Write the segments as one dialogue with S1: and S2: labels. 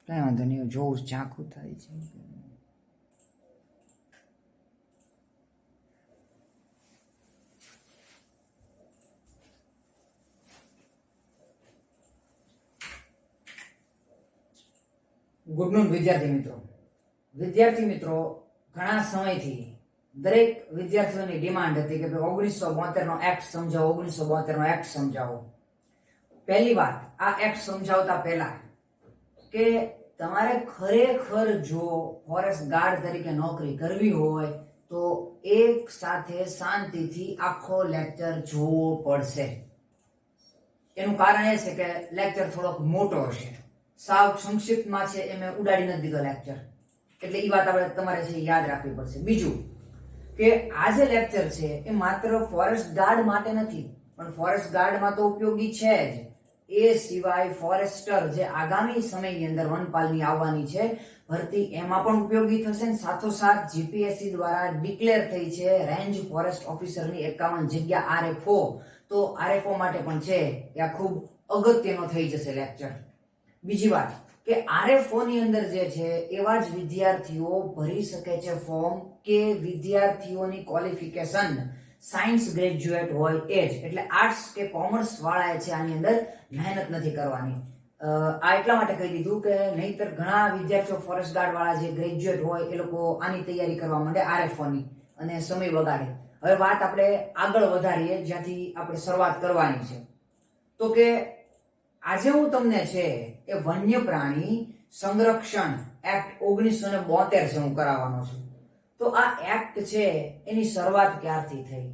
S1: કઈ વાંધો નહીં, જોઉં ઝાંખું થાય છે. ગુડ નૂન વિદ્યાર્થી મિત્રો. ઘણા સમયથી દરેક વિદ્યાર્થીઓની ડિમાન્ડ હતી કે 1972 નો એક્ટ સમજાવો, 1972 નો એક્ટ સમજાવો. પહેલી વાત, આ એક્ટ સમજાવતા પહેલા કે તમારે ખરેખર જો ફોરેસ્ટ ગાર્ડ તરીકે નોકરી કરવી હોય તો એક સાથે શાંતિથી આખો લેક્ચર જોવો પડશે. એનું કારણ એ છે કે લેક્ચર થોડોક મોટો હશે. સાવ સંક્ષિપ્તમાં છે એ મેં ઉડાડી નથી દીધો લેક્ચર, એટલે એ વાત આપણે તમારે છે યાદ રાખવી પડશે. બીજું કે આ જે લેક્ચર છે એ માત્ર ફોરેસ્ટ ગાર્ડ માટે નથી, પણ ફોરેસ્ટ ગાર્ડમાં તો ઉપયોગી છે જ, એ સિવાય ફોરેસ્ટર જે આગામી સમયની અંદર વનપાલની આવવાની છે ભરતી, એમાં પણ ઉપયોગી થશે. સાથોસાથ જીપીએસસી દ્વારા ડિક્લેર થઈ છે રેન્જ ફોરેસ્ટ ઓફિસરની 51 જગ્યા આરએફઓ, તો આરએફઓ માટે પણ છે એ આ ખૂબ અગત્યનો થઈ જશે લેક્ચર. બીજી વાત કે આરએફઓ ની અંદર જે છે એવા જ વિદ્યાર્થીઓ ભરી શકે છે ફોર્મ કે વિદ્યાર્થીઓની ક્વોલિફિકેશન સાયન્સ ગ્રેજ્યુએટ હોય એ જ, એટલે આર્ટ્સ કે કોમર્સ વાળાએ છે આની અંદર મહેનત નથી કરવાની. આ એટલા માટે કહી દીધું કે નહીતર ઘણા વિદ્યાર્થીઓ ફોરેસ્ટ ગાર્ડ વાળા જે ગ્રેજ્યુએટ હોય એ લોકો આની તૈયારી કરવા માંડે આરએફઓ ની અને સમય બગાડે. હવે વાત આપણે આગળ વધારીએ જ્યાંથી આપણે શરૂઆત કરવાની છે. તો કે આજે હું તમને છે એ વન્ય પ્રાણી સંરક્ષણ એક્ટ 1972 છે હું કરાવવાનો છું. તો આ એક્ટ છે એની શરૂઆત ક્યારથી થઈ,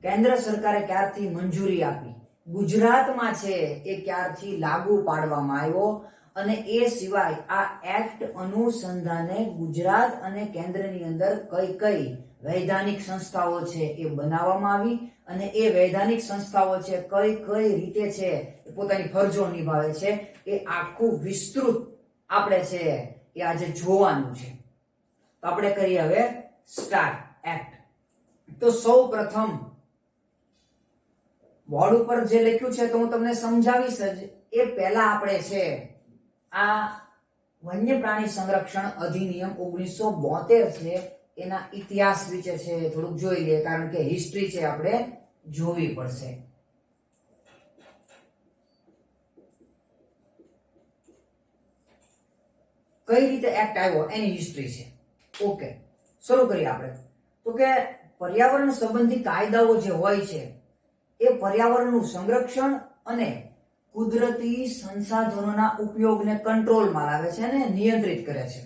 S1: કેન્દ્ર સરકારે ક્યારથી મંજૂરી આપી, ગુજરાતમાં છે એ ક્યારથી લાગુ પાડવામાં આવ્યો, અને એ સિવાય આ એક્ટ અનુસંધાને ગુજરાત અને કેન્દ્રની અંદર કઈ કઈ વૈધાનિક સંસ્થાઓ છે એ બનાવવામાં આવી, અને એ વૈધાનિક સંસ્થાઓ છે કઈ કઈ રીતે છે પોતાની ફરજો નિભાવે છે એ આખું વિસ્તૃત આપણે છે એ આજે જોવાનું છે. તો આપણે કરીએ હવે સ્ટાર્ટ એક્ટ. તો સૌ પ્રથમ બોર્ડ ઉપર જે લખ્યું છે તો હું તમને સમજાવીશ જ. એ પહેલા આપણે છે આ વન્ય પ્રાણી સંરક્ષણ અધિનિયમ 1972 છે એના ઇતિહાસ વિશે છે થોડુંક જોઈ લઈએ, કારણ કે હિસ્ટ્રી છે આપણે જોવી પડશે. કઈ રીતે એક્ટ આવ્યો એની હિસ્ટ્રી છે. ઓકે, શરૂ કરીએ આપણે. તો કે પર્યાવરણ સંબંધી કાયદાઓ જે હોય છે એ પર્યાવરણનું સંરક્ષણ અને કુદરતી સંસાધનોના ઉપયોગને કંટ્રોલમાં લાવે છે અને નિયંત્રિત કરે છે.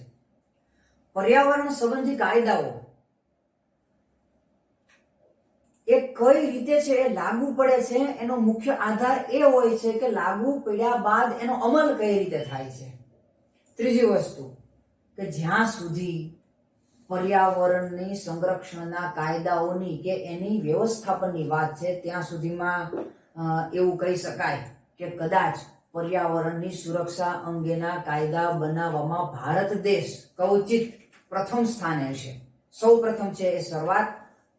S1: પર્યાવરણ સંબંધી કાયદાઓ એ કઈ રીતે છે એ લાગુ પડે છે એનો મુખ્ય આધાર એ હોય છે કે લાગુ પડ્યા બાદ એનો અમલ કઈ રીતે થાય છે. ત્રીજી વસ્તુ કે જ્યાં સુધી પર્યાવરણની સંરક્ષણના કાયદાઓની કે એની વ્યવસ્થાપનની વાત છે ત્યાં સુધીમાં એવું કહી શકાય કે કદાચ પર્યાવરણની સુરક્ષા અંગેના કાયદા બનાવવામાં ભારત દેશ કવચિત પ્રથમ સ્થાને છે. સૌ પ્રથમ છે એ શરૂઆત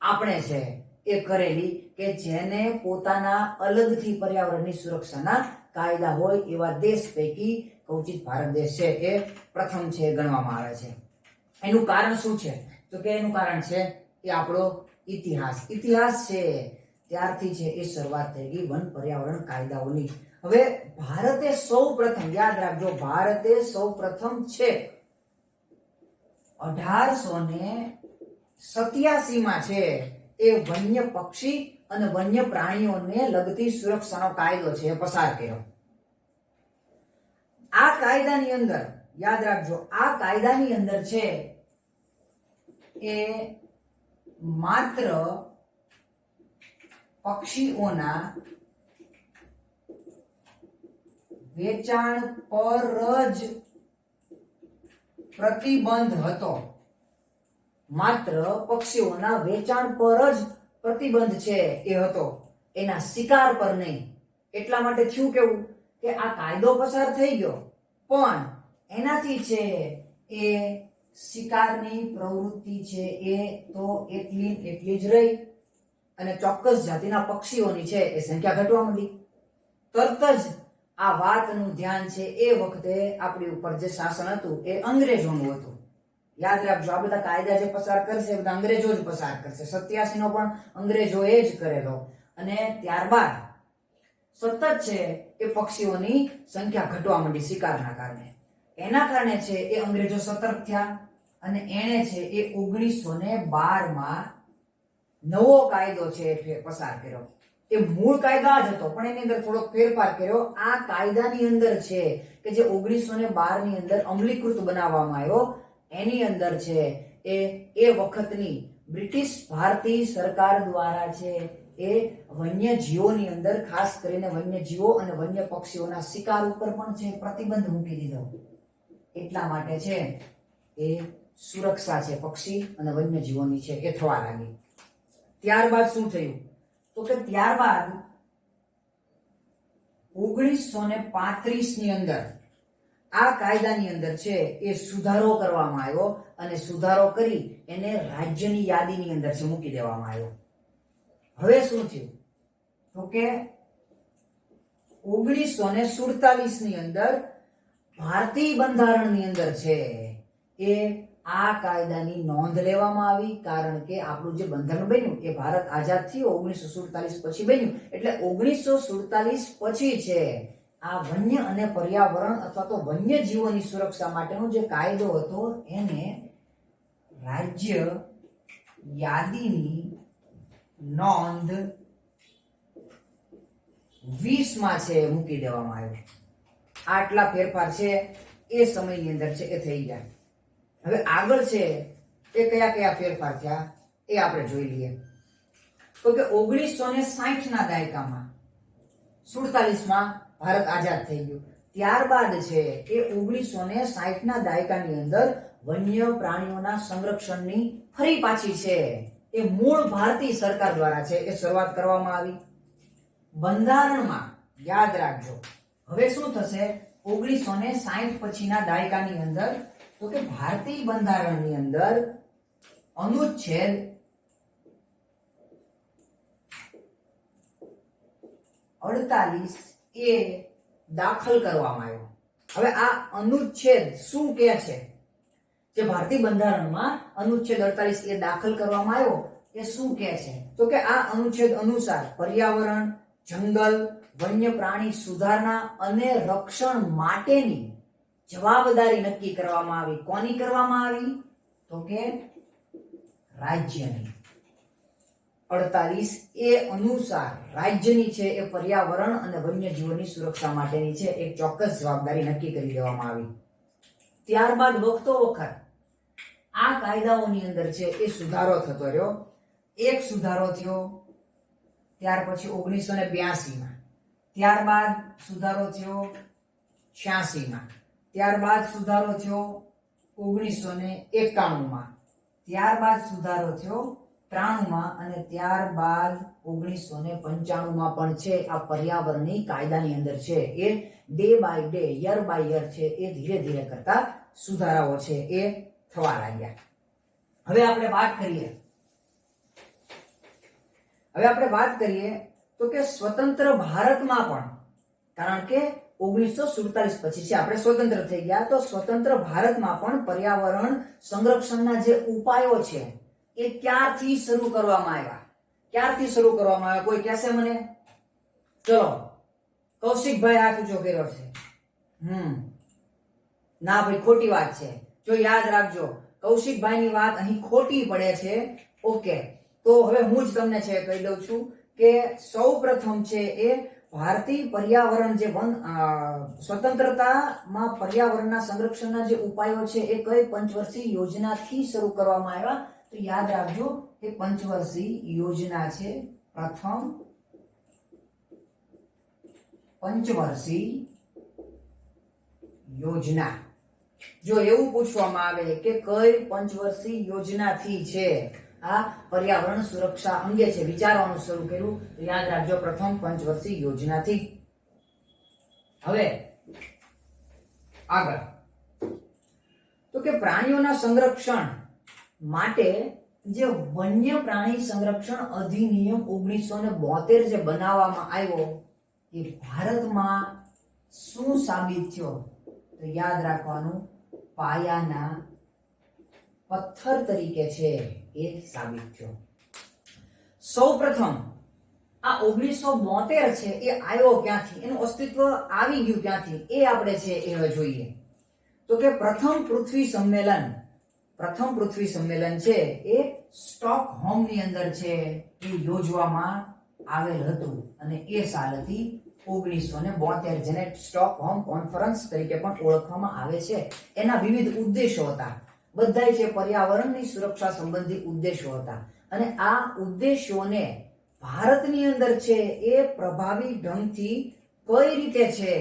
S1: આપણે છે એ કરેલી કે જેને પોતાના અલગથી પર્યાવરણની સુરક્ષાના કાયદા હોય એવા દેશ પૈકી કવચિત ભારત દેશ છે એ પ્રથમ છે ગણવામાં આવે છે. એનું કારણ શું છે? તો કે એનું કારણ છે એ આપણો ઇતિહાસ. ઇતિહાસ છે ત્યારથી છે એ શરૂઆત થઈ ગઈ વન પર્યાવરણ કાયદાઓની. હવે ભારતે સૌ પ્રથમ, યાદ રાખજો, ભારતે સૌ પ્રથમ છે 1887 માં છે એ વન્ય પક્ષી અને વન્ય પ્રાણીઓને લગતી સુરક્ષાનો કાયદો છે પસાર કર્યો. આ કાયદાની અંદર યાદ રાખજો, આ કાયદાની અંદર છે એ માત્ર પક્ષીઓના વેચાણ પર જ પ્રતિબંધ હતો. માત્ર પક્ષીઓના વેચાણ પર જ પ્રતિબંધ છે એ હતો, એના શિકાર પર નહીં. એટલા માટે થયું કેવું કે આ કાયદો પસાર થઈ ગયો પણ એનાથી છે એ શિકારની પ્રવૃત્તિ છે એ તો એટલી જ રહી, અને ચોક્કસ જાતિના પક્ષીઓની છે એ સંખ્યા ઘટવા માંડી. તરત જ આ વાતનું ધ્યાન છે એ વખતે આપણી ઉપર જે શાસન હતું એ અંગ્રેજોનું હતું. યાદ રાખજો, આ બધા કાયદા જે પસાર કરશે બધા અંગ્રેજો જ પસાર કરશે. 87 નો પણ અંગ્રેજોએ જ કરેલો. અને ત્યારબાદ સતત છે એ પક્ષીઓની સંખ્યા ઘટવા માંડી શિકારના કારણે. એના કારણે છે એ અંગ્રેજો સતર્ક થયા અને એણે છે એ 1912 માં નવો કાયદો છે એ પસાર કર્યો. એ મૂળ કાયદા જ હતો પણ એની અંદર થોડોક ફેરફાર કર્યો. આ કાયદાની અંદર છે કે જે 1912 ની અંદર અમલીકૃત બનાવવામાં આવ્યો, એની અંદર છે એ વખતની બ્રિટિશ ભારતીય સરકાર દ્વારા છે એ વન્યજીવોની અંદર ખાસ કરીને વન્યજીવો અને વન્ય પક્ષીઓના શિકાર ઉપર પણ છે પ્રતિબંધ મૂકી દીધો. એટલા માટે છે એ સુરક્ષા છે પક્ષી અને વન્યજીવોની છે એ થવા લાગી. ત્યારબાદ શું થયું તો કે ત્યારબાદ 1935 ની અંદર આ કાયદાની અંદર છે એ સુધારો કરવામાં આવ્યો અને સુધારો કરી એને રાજ્યની યાદીની અંદર છે મૂકી દેવામાં આવ્યો. હવે શું થયું તો કે 1947 ની અંદર ભારતીય બંધારણની અંદર છે એ આ કાયદાની નોંધ લેવામાં આવી. કારણ કે આપણું જે બંધારણ બન્યું એ ભારત આઝાદ થયો 1947 પછી બન્યું. એટલે 1947 પછી છે આ વન્ય અને પર્યાવરણ અથવા તો વન્યજીવોની સુરક્ષા માટેનો જે કાયદો હતો એને રાજ્ય યાદીની નોંધ 20 માં છે મૂકી દેવામાં આવ્યો. આટલા ફેરફાર છે એ સમયની અંદર છે એ થઈ ગયા. હવે આગળ છે એ કયા કયા ફેરફાર થયા એ આપણે જોઈ લઈએ. તો કે 1960 ના દાયકામાં 47 માં ભારત આઝાદ થઈ ગયું. ત્યારબાદ છે એ 1960 ના દાયકાની અંદર વન્ય પ્રાણીઓના સંરક્ષણની ફરી પાછી છે એ મૂળ ભારતીય સરકાર દ્વારા છે એ શરૂઆત કરવામાં આવી. બંધારણમાં યાદ રાખજો હવે શું થશે 1960 પછીના દાયકાની અંદર તો કે ભારતીય બંધારણની અંદર અનુચ્છેદ 48 એ દાખલ કરવામાં આવ્યો. હવે આ અનુચ્છેદ શું કહે છે? જે ભારતીય બંધારણમાં અનુચ્છેદ 48 એ દાખલ કરવામાં આવ્યો એ શું કહે છે તો કે આ અનુચ્છેદ અનુસાર પર્યાવરણ, જંગલ, વન્ય પ્રાણી સુધારણા અને રક્ષણ માટેની જવાબદારી નક્કી કરવામાં આવી. કોની કરવામાં આવી તો કે રાજ્યની. 48 એ અનુસાર રાજ્યની છે એ પર્યાવરણ અને વન્યજીવોની સુરક્ષા માટેની છે એક ચોક્કસ જવાબદારી નક્કી કરી દેવામાં આવી. ત્યારબાદ વખતો વખત આ કાયદાઓની અંદર છે એ સુધારો થતો રહ્યો. એક સુધારો થયો ત્યાર પછી 1982 માં, ત્યારબાદ સુધારો થયો 86 માં, ત્યારબાદ સુધારો થયો 1991 માં, ત્યારબાદ સુધારો થયો 93 માં અને ત્યારબાદ 1995 માં પણ છે આ પર્યાવરણીય કાયદાની અંદર છે એ day by day, year by year છે એ ધીરે ધીરે કરતા સુધારાઓ છે એ થવા લાગ્યા. હવે આપણે વાત કરીએ તો કે સ્વતંત્ર ભારતમાં પણ, કારણ કે 1947 પછી છે આપણે સ્વતંત્ર થઈ ગયા, તો સ્વતંત્ર ભારતમાં પણ પર્યાવરણ સંરક્ષણના જે ઉપાયો છે એ ક્યારથી શરૂ કરવામાં આવ્યા? કોઈ કહેશે મને? ચલો કૌશિકભાઈ હાથ ઊંચો કર્યો છે. ના ભાઈ, ખોટી વાત છે. જો યાદ રાખજો, કૌશિકભાઈની વાત અહીં ખોટી પડે છે. ઓકે, તો હવે હું જ તમને છે કહી દઉં છું કે સૌ પ્રથમ છે એ ભારતીય પર્યાવરણ જે સ્વતંત્રતામાં પર્યાવરણના સંરક્ષણના જે ઉપાયો છે એ કઈ પંચવર્ષીય યોજનાથી શરૂ કરવામાં આવ્યા? તો યાદ રાખજો કે પંચવર્ષીય યોજના છે. પ્રથમ પંચવર્ષીય યોજના. જો એવું પૂછવામાં આવે કે કઈ પંચવર્ષીય યોજનાથી છે આ પર્યાવરણ સુરક્ષા અંગે છે વિચારવાનું શરૂ કર્યું, તો યાદ રાખજો પ્રથમ પંચવર્ષીય યોજનાથી. હવે આગળ તો કે પ્રાણીઓના સંરક્ષણ માટે જે વન્ય પ્રાણી સંરક્ષણ અધિનિયમ 1972 જે બનાવવામાં આવ્યો એ ભારતમાં શું સાબિત થયો? તો યાદ રાખવાનું, પાયાના પથ્થર તરીકે છે એ સાબિત થયો. સૌપ્રથમ આ 1972 છે એ આવ્યો ક્યાંથી, એનું અસ્તિત્વ આવી ગયું ક્યાંથી, એ આપણે છે એ હવે જોઈએ. તો કે પ્રથમ પૃથ્વી સંમેલન છે એ સ્ટોકહોમ ની અંદર છે એ યોજવામાં આવેલ હતું અને એ સાલ હતી 1972, જેને સ્ટોકહોમ કોન્ફરન્સ તરીકે પણ ઓળખવામાં આવે છે. એના વિવિધ ઉદ્દેશો હતા, બધાય છે પર્યાવરણની સુરક્ષા સંબંધી ઉદ્દેશો હતા અને આ ઉદ્દેશોને ભારતની અંદર છે એ પ્રભાવી ઢંગથી કઈ રીતે છે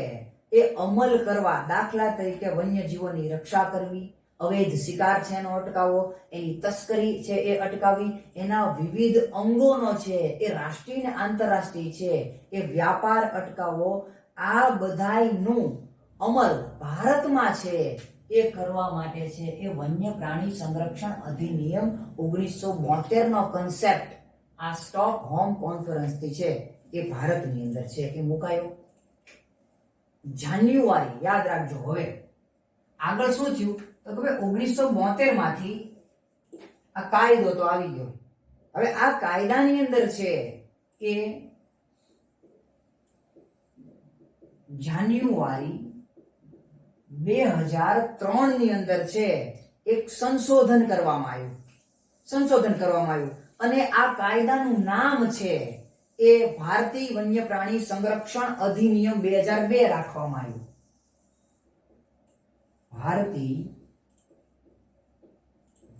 S1: એ અમલ કરવા. દાખલા તરીકે વન્યજીવોની રક્ષા કરવી, અવૈધ શિકાર છે એનો અટકાવવો, એની તસ્કરી છે એ અટકાવવી, એના વિવિધ અંગોનો છે એ રાષ્ટ્રીય અને આંતરરાષ્ટ્રીય છે એ વ્યાપાર અટકાવવો. આ બધાયનું અમલ ભારતમાં છે એ કરવા માટે છે એ વન્ય પ્રાણી સંરક્ષણ અધિનિયમ 1972 નો કન્સેપ્ટ આ સ્ટોકહોમ કોન્ફરન્સ થી છે એ ભારતની અંદર છે એ મુકાયો. જાન્યુઆરી, યાદ રાખજો. હવે આગળ શું થયું? તો કે 1972 માંથી આ કાયદો તો આવી ગયો. હવે આ કાયદાની અંદર છે એ જાન્યુઆરી 2003 ની અંદર છે એક સંશોધન કરવામાં આવ્યું અને આ કાયદાનું નામ છે એ ભારતીય વન્ય પ્રાણી સંરક્ષણ અધિનિયમ 2002 રાખવામાં આવ્યું. ભારતીય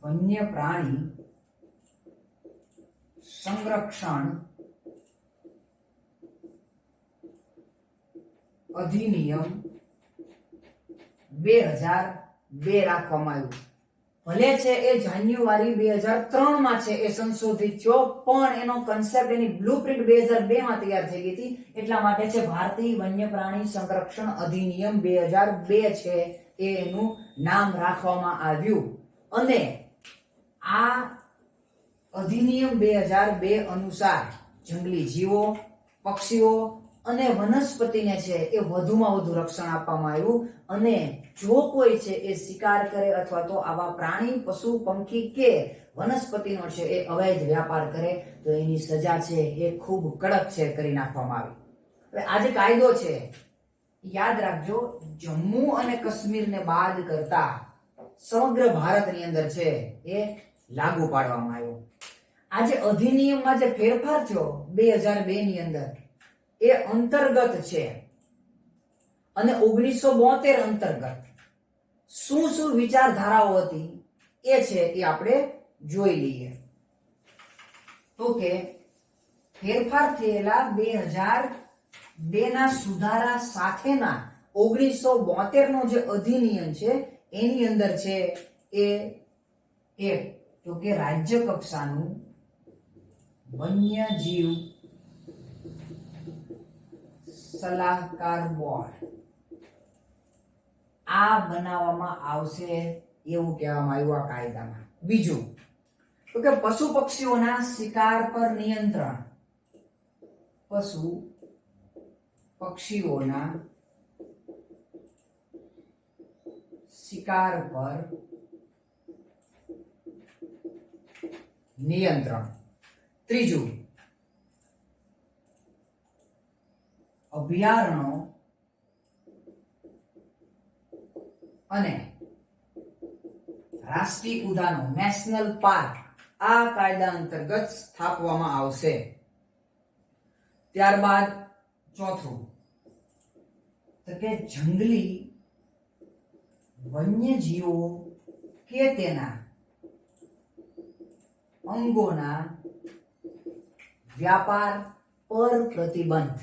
S1: વન્ય પ્રાણી સંરક્ષણ અધિનિયમ 2002 રાખવામાં આવ્યું. ભલે છે એ જાન્યુઆરી 2003 માં છે એ સંશોધિત થયો, પણ એનો કન્સેપ્ટ, એની બ્લુપ્રિન્ટ 2002 માં તૈયાર થઈ ગઈ હતી. એટલા માટે છે ભારતીય વન્ય પ્રાણી સંરક્ષણ અધિનિયમ 2002 છે એ એનું નામ રાખવામાં આવ્યું. અને આ અધિનિયમ 2002 અનુસાર જંગલી જીવો, પક્ષીઓ અને વનસ્પતિને છે એ વધુમાં વધુ રક્ષણ આપવામાં આવ્યું. અને જો કોઈ છે એ શિકાર કરે અથવા તો આવા પ્રાણી, પશુ, પંખી કે વનસ્પતિનો છે એ અવૈધ વ્યાપાર કરે તો એની સજા છે એ ખૂબ કડક છે કરી નાખવામાં આવી. હવે આ જે કાયદો છે યાદ રાખજો, જમ્મુ અને કાશ્મીરને બાદ કરતા સમગ્ર ભારતની અંદર છે એ લાગુ પાડવામાં આવ્યો. આ જે અધિનિયમમાં જે ફેરફાર થયો 2002 ની અંદર એ અંતર્ગત છે અને 1972 અંતર્ગત શું શું વિચારધારાઓ હતી એ છે એ આપણે જોઈ લઈએ. તો કે ફેરફાર થયેલા 2002 ના સુધારા સાથેના 1972 નો જે અધિનિયમ છે એની અંદર છે એ એક તો કે રાજ્ય કક્ષાનું વન્યજીવ સલાહકાર બોર્ડ આ બનાવવામાં આવશે એવું કહેવામાં આવ્યું આ કાયદામાં. બીજું તો કે પશુ પક્ષીઓના શિકાર પર નિયંત્રણ, પશુ પક્ષીઓના શિકાર પર નિયંત્રણ. ત્રીજું અભયારણ્યો અને રાષ્ટ્રીય ઉદ્યાનો, નેશનલ પાર્ક આ કાયદા અંતર્ગત સ્થાપવામાં આવશે. ત્યારબાદ ચોથું તો કે જંગલી વન્યજીવો કે તેના અંગોના વ્યાપાર પર પ્રતિબંધ.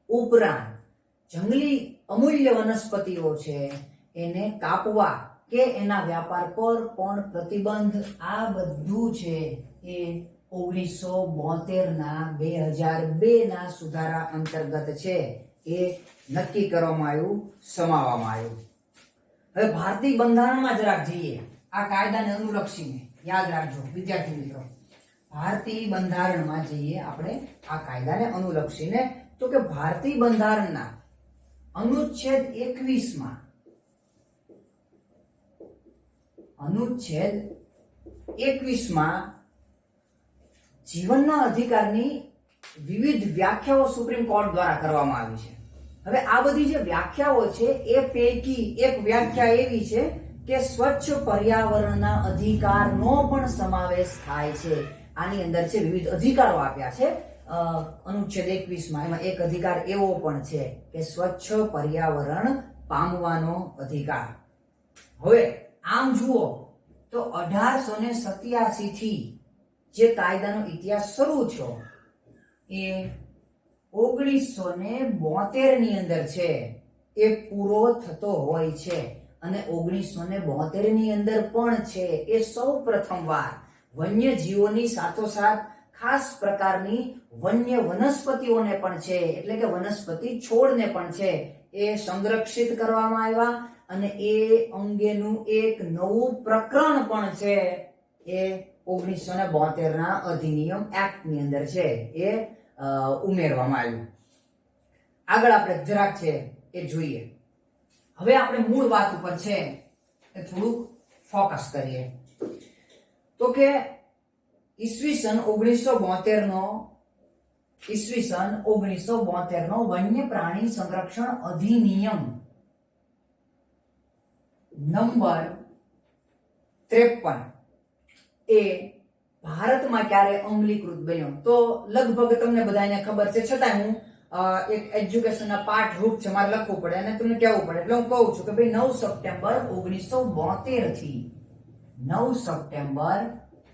S1: ઉપરાંત જંગલી અમૂલ્ય વનસ્પતિઓ છે એને કાપવા કે એના વ્યાપાર પર પણ પ્રતિબંધ. આ બધું છે એ 1972 ના 2002 ના સુધારા અંતર્ગત છે એ નક્કી કરવામાં આવ્યું, સમાવવામાં આવ્યું. હવે ભારતીય બંધારણમાં જરાક જઈએ, આ કાયદાને અનુલક્ષીને યાદ રાખજો વિદ્યાર્થી મિત્રો. ભારતીય બંધારણમાં જઈએ આપણે આ કાયદાને અનુલક્ષીને. તો કે ભારતીય બંધારણના અનુચ્છેદ 21માં જીવનના અધિકારની વિવિધ વ્યાખ્યાઓ સુપ્રીમ કોર્ટ દ્વારા કરવામાં આવી છે. હવે આ બધી જે વ્યાખ્યાઓ છે એ પૈકી એક વ્યાખ્યા એવી છે કે સ્વચ્છ પર્યાવરણના અધિકારનો પણ સમાવેશ થાય છે. આની અંદર છે વિવિધ અધિકારો આપ્યા છે અનુચ્છેદ 21માં. એમાં એક અધિકાર એવો પણ છે કે સ્વચ્છ પર્યાવરણ પામવાનો અધિકાર. હવે આમ જુઓ તો 1887 થી જે કાયદાનો ઇતિહાસ શરૂ થયો એ 1972 ની અંદર છે એ પૂરો થતો હોય છે. અને 1972 ની અંદર પણ છે એ સૌ પ્રથમવાર વન્ય જીવોની સાથોસાથ ખાસ પ્રકારની વન્ય વનસ્પતિઓને પણ છે, એટલે કે વનસ્પતિ છોડને પણ છે એ સંરક્ષિત કરવામાં આવ્યા. અને એ અંગેનું એક નવું પ્રકરણ પણ છે એ 1972 ના અધિનિયમ એક્ટ ની અંદર છે એ ઉમેરવામાં આવ્યું. આગળ આપણે જરાક છે એ જોઈએ. હવે આપણે મૂળ વાત ઉપર છે એ થોડુંક ફોકસ કરીએ. તો કે ઈસવીસન 1972 નો વન્ય પ્રાણી સંરક્ષણ અધિનિયમ નંબર 53 એ ભારતમાં ક્યારે અમલીકૃત બન્યો? તો લગભગ તમને બધાને ખબર છે, છતાં હું એક એજ્યુકેશનના પાઠ રૂપ છે, મારે લખવું પડે અને તમને કહેવું પડે, એટલે હું કહું છું કે ભાઈ 9 સપ્ટેમ્બર 1972 થી 9 સપ્ટેમ્બર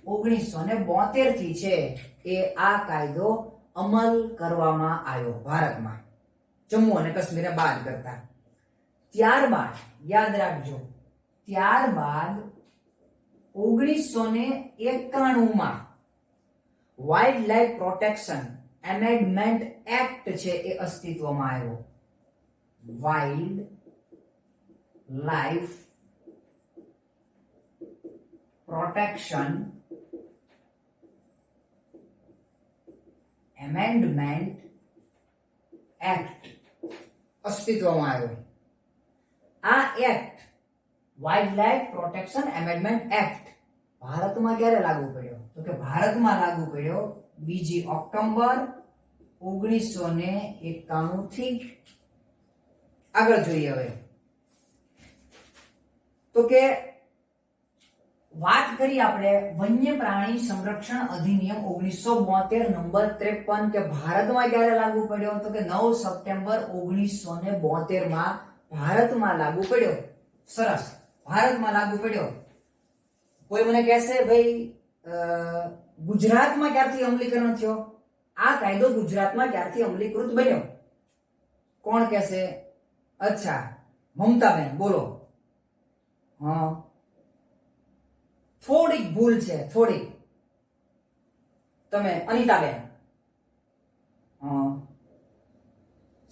S1: 1972 થી છે એ આ કાયદો અમલ કરવામાં આવ્યો ભારતમાં, જમ્મુ અને કાશ્મીરને બાદ કરતા. ત્યારબાદ યાદ રાખજો, ત્યારબાદ 1991 માં wild life protection amendment act છે એ અસ્તિત્વમાં આવ્યો. Wild life protection amendment act અસ્તિત્વમાં આવ્યો. આ act wild life protection amendment act ભારતમાં ક્યારે લાગુ પડ્યો? તો કે ભારતમાં લાગુ પડ્યો 2 ઓક્ટોબર 1991 થી. આગળ જોઈએ. હવે તો કે વાત કરી આપણે વન્ય પ્રાણી સંરક્ષણ અધિનિયમ 1972 નંબર 53 કે ભારતમાં ક્યારે લાગુ પડ્યો? તો કે 9 સપ્ટેમ્બર 1972 માં ભારતમાં લાગુ પડ્યો. સરસ, ભારતમાં લાગુ પડ્યો. કોઈ મને કહેશે ભાઈ ગુજરાતમાં ક્યારથી અમલીકરણ થયો? આ કાયદો ગુજરાતમાં ક્યારથી અમલીકૃત બન્યો? કોણ કહેશે? અચ્છા, મમતાબેન બોલો. હા, થોડીક ભૂલ છે, થોડીક. તમે અનિતાબેન? હા,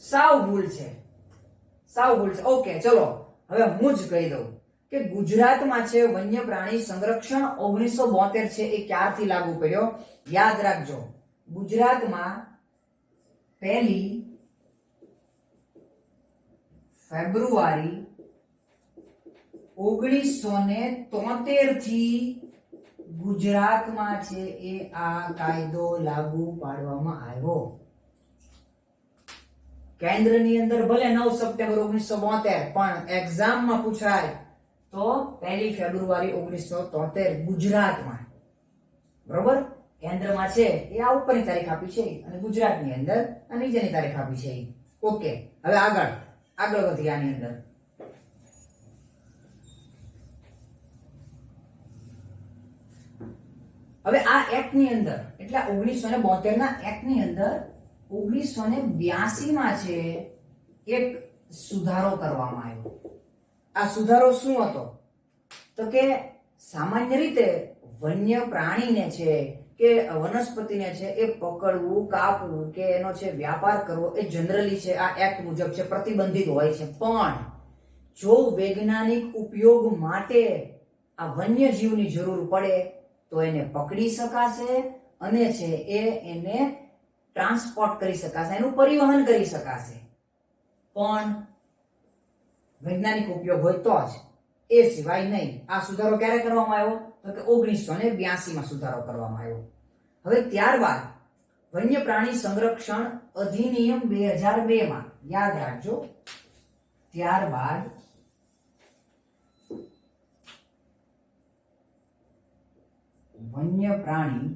S1: સાવ ભૂલ છે, સાવ ભૂલ છે. ઓકે, ચલો હવે હું જ કહી દઉં કે ગુજરાતમાં છે વન્ય પ્રાણી સંરક્ષણ 1972 છે એ ક્યારથી લાગુ પડ્યો? યાદ રાખજો, ગુજરાતમાં 1 ફેબ્રુઆરી 1973 થી ગુજરાતમાં છે એ આ કાયદો લાગુ પાડવામાં આવ્યો. કેન્દ્રની અંદર ભલે 9 સપ્ટેમ્બર 1972 પણ એક્ઝામમાં પૂછાય તો 1 ફેબ્રુઆરી 1973 ગુજરાતમાં. બરોબર, કેન્દ્રમાં છે એ આ ઉપરની તારીખ આપી છે અને ગુજરાતની અંદર આ નીચેની તારીખ આપી છે. ઓકે, હવે આગળ વધી. આની અંદર હવે આ એક્ટ ની અંદર એટલે 1972 ના એક્ટ ની અંદર 1982 માં છે એક સુધારો કરવામાં આવ્યો. આ સુધારો શું હતો? તો કે સામાન્ય રીતે વન્ય પ્રાણીને છે કે વનસ્પતિને છે એ પકડવું, કાપવું કે એનો છે વ્યાપાર કરવો એ જનરલી છે આ એક્ટ મુજબ છે પ્રતિબંધિત હોય છે. પણ જો વૈજ્ઞાનિક ઉપયોગ માટે આ વન્ય જીવની જરૂર પડે તો એને પકડી શકાશે અને છે એને ટ્રાન્સપોર્ટ કરી શકાશે, એનું પરિવહન કરી શકાશે. પણ વૈજ્ઞાનિક ઉપયોગ હોય તો જ, એ સિવાય નહીં. આ સુધારો ક્યારે કરવામાં આવ્યો? તો કે 1982 માં સુધારો કરવામાં આવ્યો. હવે ત્યારબાદ વન્ય પ્રાણી સંરક્ષણ અધિનિયમ 2002 માં, યાદ રાખજો, ત્યારબાદ વન્ય પ્રાણી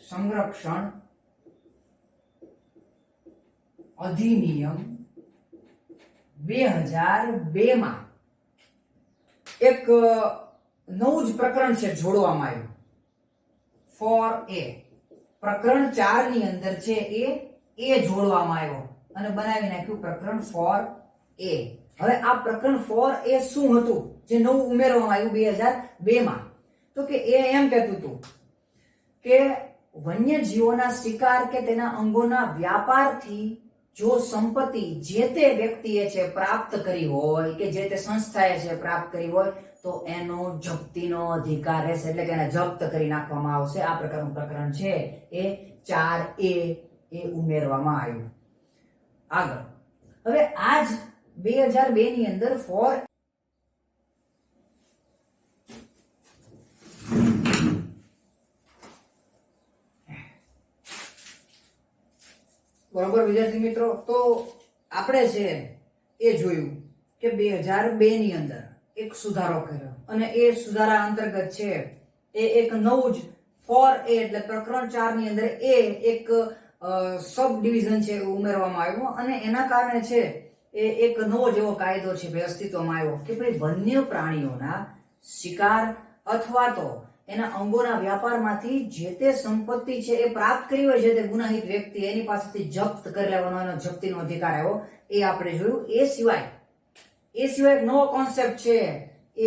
S1: સંરક્ષણ અધિનિયમ 2002 માં એક નવું જ પ્રકરણ છે જોડવામાં આવ્યું, 4A. પ્રકરણ 4 ની અંદર છે એ જોડવામાં આવ્યો અને બનાવી નાખ્યું પ્રકરણ 4A. હવે આ પ્રકરણ 4A શું હતું જે નવું ઉમેરવામાં આવ્યું 2002 માં? તો કે એ એમ કહેતું હતું કે વન્યજીવોના શિકાર કે તેના અંગોના વ્યાપારથી જો સંપત્તિ જે તે વ્યક્તિએ છે પ્રાપ્ત કરી હોય કે જે તે સંસ્થાએ છે પ્રાપ્ત કરી હોય તો એનો જપ્તીનો અધિકાર રહેશે, એટલે કે એને જપ્ત કરી નાખવામાં આવશે. આ પ્રકારનું પ્રકરણ છે એ 4A એ ઉમેરવામાં આવ્યું. આગળ હવે આજ 2002 ની અંદર 4 બરોબર વિદ્યાર્થી મિત્રો, તો આપણે છે એ જોયું કે 2002 ની અંદર એક સુધારો કર્યો અને એ સુધારા અંતર્ગત છે એ એક નવું જ 4A એટલે પ્રકરણ 4 ની અંદર એક સબ ડિવિઝન છે ઉમેરવામાં આવ્યો અને એના કારણે છે એ એક નવો જેવો કાયદો છે ભાઈ અસ્તિત્વમાં આવ્યો કે ભાઈ વન્ય પ્રાણીઓના શિકાર અથવા તો એના અંગોના વ્યાપારમાંથી જે તે સંપત્તિ છે એ પ્રાપ્ત કરી હોય છે તે ગુનાહિત વ્યક્તિ એની પાસેથી જપ્ત કરી લેવાનો એનો જપ્તીનો અધિકાર આવ્યો, એ આપણે જોયું. એ સિવાય એક નવો કોન્સેપ્ટ છે એ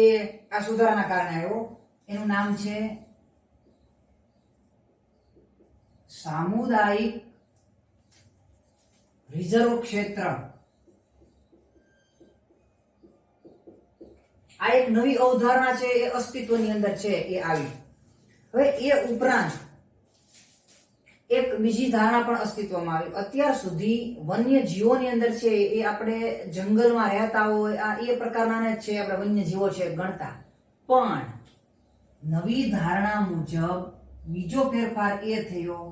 S1: આ સુધારાના કારણે આવ્યો, એનું નામ છે સામુદાયિક રિઝર્વ ક્ષેત્ર. આ એક નવી અવધારણા છે એ અસ્તિત્વની અંદર છે એ આવી. હવે એ ઉપરાંત એક બીજી ધારણા પણ અસ્તિત્વમાં આવી. અત્યાર સુધી વન્ય જીવોની અંદર છે એ આપણે જંગલમાં રહેતા હોય આ એ પ્રકારના છે આપણે વન્ય જીવો છે ગણતા, પણ નવી ધારણા મુજબ બીજો ફેરફાર એ થયો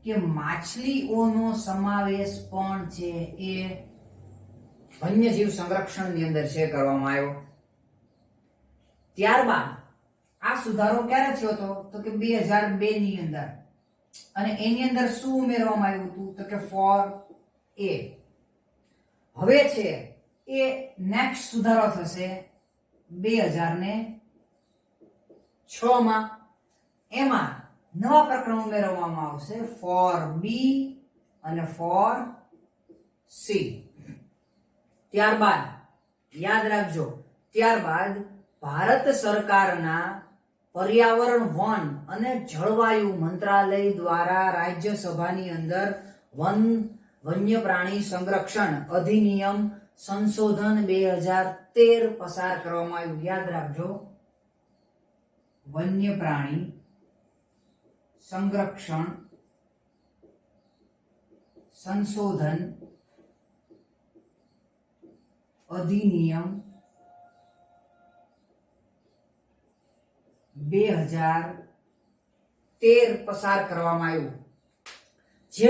S1: કે માછલીઓનો સમાવેશ પણ છે એ વન્યજીવ સંરક્ષણની અંદર છે કરવામાં આવ્યો. ત્યારબાદ આ સુધારો ક્યારે થયો હતો? તો કે 2002 ની અંદર, અને એની અંદર શું ઉમેરવામાં આવ્યું હતું? તો કે 4A. હવે છે એ નેક્સ્ટ સુધારો થશે 2006 માં. એમાં નવા પ્રકરણ ઉમેરવામાં આવશે 4B અને 4C. ત્યારબાદ યાદ રાખજો, ત્યારબાદ ભારત સરકારના પર્યાવરણ, વન અને જળવાયુ મંત્રાલય દ્વારા રાજ્યસભાની અંદર વન્ય પ્રાણી સંરક્ષણ અધિનિયમ સંશોધન 2013 પસાર કરવામાં આવ્યું. યાદ રાખજો, વન્ય પ્રાણી સંરક્ષણ સંશોધન અધિનિયમ 2013 પસાર કરવામાં આવ્યું. જે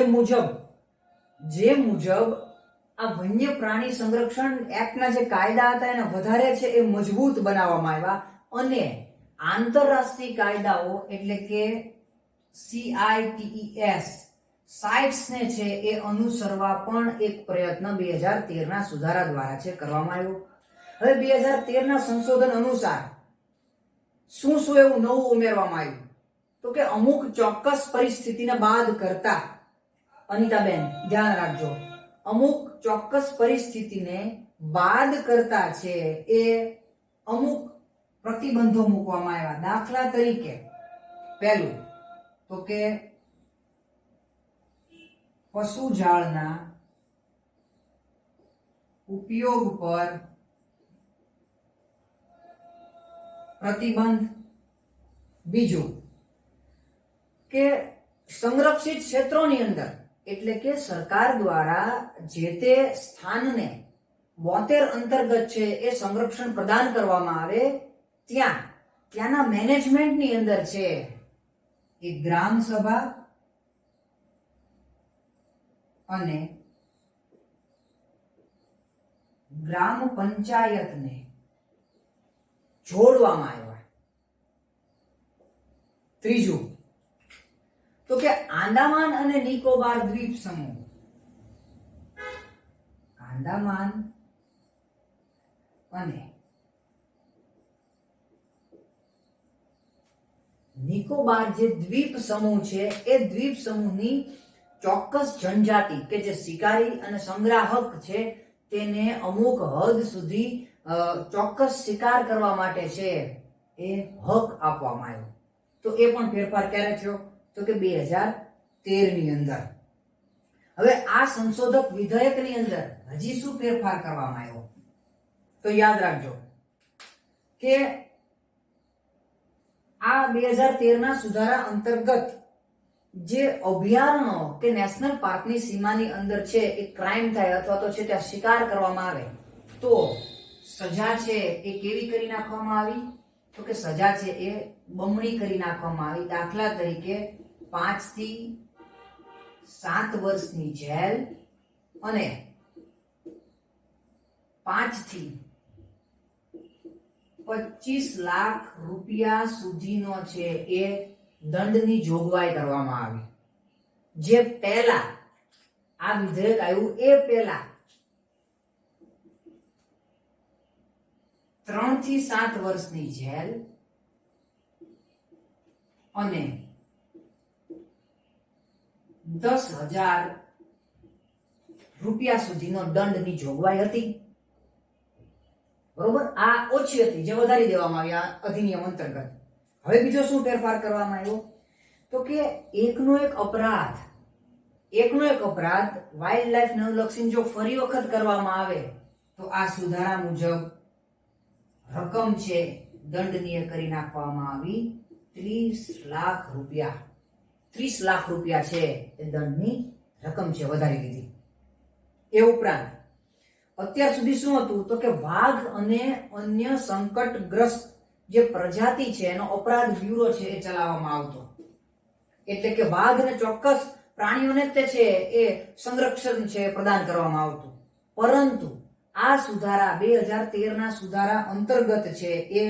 S1: મુજબ આ વન્ય પ્રાણી સંરક્ષણ એક્ટના જે કાયદા હતા એને વધારે છે એ મજબૂત બનાવવામાં આવ્યા અને આંતરરાષ્ટ્રીય કાયદાઓ એટલે કે CITES સાઇટ્સ ને છે એ અનુસરવા પણ એક પ્રયત્ન 2013 ના સુધારા દ્વારા છે કરવામાં આવ્યો. હવે 2013 ના સંશોધન અનુસાર શું એવું નવું ઉમેરવામાં આવ્યું? તો કે અમુક ચોક્કસ પરિસ્થિતિને બાદ કરતા, અનિતાબેન ધ્યાન રાખજો, અમુક ચોક્કસ પરિસ્થિતિને બાદ કરતા છે એ અમુક પ્રતિબંધો મૂકવામાં આવ્યા. દાખલા તરીકે પહેલું તો કે પશુજાળના ઉપયોગ પર પ્રતિબંધ. બીજું કે સંરક્ષિત ક્ષેત્રોની અંદર એટલે કે સરકાર દ્વારા જે તે સ્થાનને 72 અંતર્ગત છે એ સંરક્ષણ પ્રદાન કરવામાં આવે ત્યાંના મેનેજમેન્ટની અંદર છે એ ગ્રામ સભા અને ગ્રામ પંચાયતને જોડવામાં આવ્યા. ત્રીજું તો કે આંદામાન અને નિકોબાર દ્વીપ સમૂહ. આંદામાન અને નિકોબાર જે દ્વીપ સમૂહ છે એ દ્વીપ સમૂહની ચોક્કસ જનજાતિ કે જે શિકારી અને સંગ્રાહક છે તેને અમુક હદ સુધી ચોક્કસ શિકાર કરવા માટે છે એ હક આપવામાં આવ્યો. તો એ પણ ફેરફાર ક્યારે થયો? તો કે 2013 ની અંદર. હવે આ સંશોધક વિધેયકની અંદર હજી શું ફેરફાર કરવામાં આવ્યો? તો યાદ રાખજો કે આ 2013 ના સુધારા અંતર્ગત જે અભયારણ્યો કે નેશનલ પાર્કની સીમાની અંદર છે એ ક્રાઇમ થાય અથવા તો છે ત્યાં શિકાર કરવામાં આવે તો સજા છે એ કેવી કરી નાખવામાં આવી? તો કે સજા છે એ બમણી કરી નાખવામાં આવી. દાખલા તરીકે 5 થી 7 વર્ષની જેલ અને 5 થી 25 લાખ રૂપિયા સુધીનો છે એ દંડની જોગવાઈ કરવામાં આવી. જે પહેલા આ વિધેયક આવ્યું એ પહેલા 3 થી 7 વર્ષની જેલ અને 10,000 રૂપિયા સુધીનો દંડની જોગવાઈ હતી. બરોબર, આ ઓછી હતી જે વધારી દેવામાં આવી આ અધિનિયમ અંતર્ગત. હવે બીજો શું ફેરફાર કરવામાં આવ્યો? તો કે એકનો એક અપરાધ વાઇલ્ડ લાઈફ ને અનુલક્ષીને જો ફરી વખત કરવામાં આવે તો આ સુધારા મુજબ રકમ છે દંડનીય કરી નાખવામાં આવી 30 લાખ રૂપિયા. 30 લાખ રૂપિયા છે એ દંડની રકમ છે વધારી દીધી. એ ઉપરાંત અત્યાર સુધી શું હતું? તો કે વાઘ અને અન્ય સંકટગ્રસ્ત જે પ્રજાતિ છે એનો અપરાધ બ્યુરો છે એ ચલાવવામાં આવતો. એટલે કે વાઘ અને ચોક્કસ પ્રાણીઓને તે છે એ સંરક્ષણ છે પ્રદાન કરવામાં આવતું. પરંતુ આ સુધારા 2013 ના સુધારા અંતર્ગત છે એ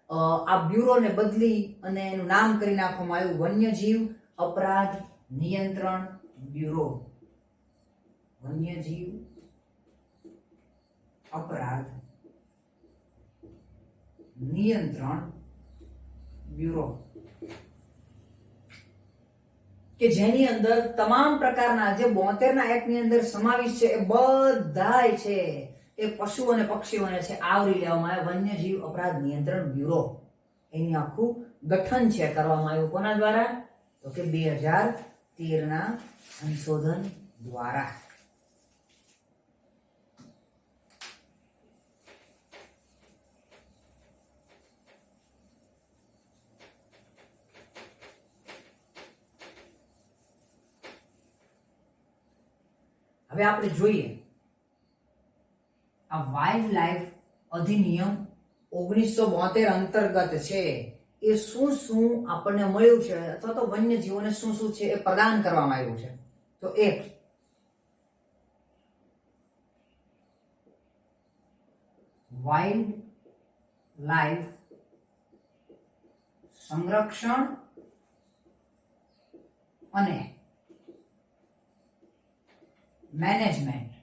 S1: આ બ્યુરોને બદલી અને એનું નામ કરી નાખવામાં આવ્યું વન્યજીવ અપરાધ નિયંત્રણ બ્યુરો. વન્યજીવ અપરાધ નિયંત્રણ બ્યુરો, કે જેની અંદર તમામ પ્રકારના જે 72 ના એક્ટ ની અંદર સમાવેશ છે એ બધાય છે એ પશુ અને પક્ષીઓને છે આવરી લેવામાં આવે. વન્યજીવ અપરાધ નિયંત્રણ બ્યુરો એની આખું ગઠન છે કરવામાં આવ્યું. કોના દ્વારા? તો કે 2013 ના સંશોધન દ્વારા. હવે આપણે જોઈએ આ વાઇલ્ડ લાઈફ અધિનિયમ 1972 અંતર્ગત છે એ શું શું આપણને મળ્યું છે અથવા તો વન્યજીવોને શું શું છે એ પ્રદાન કરવામાં આવ્યું છે. તો એક વાઇલ્ડ લાઈફ સંરક્ષણ અને મેનેજમેન્ટ.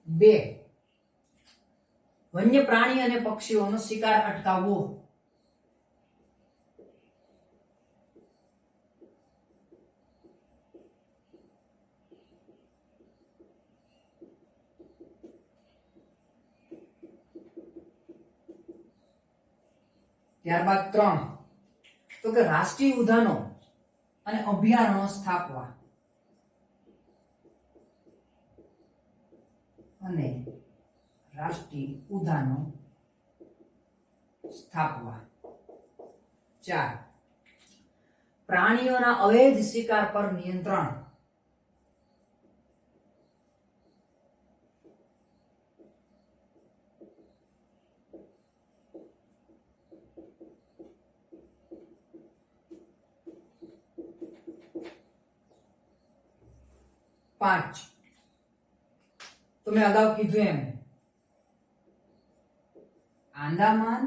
S1: 2 વન્ય પ્રાણી અને પક્ષીઓનો શિકાર અટકાવવો. 3 તો કે રાષ્ટ્રીય ઉદ્યાનો અને અભયારણ્યો સ્થાપવા અને રાષ્ટ્રીય ઉદ્યાનો સ્થાપવા. 4 પ્રાણીઓના અવૈધ શિકાર પર નિયંત્રણ. 5 તો મેં અગાઉ કીધું એમ આંદામાન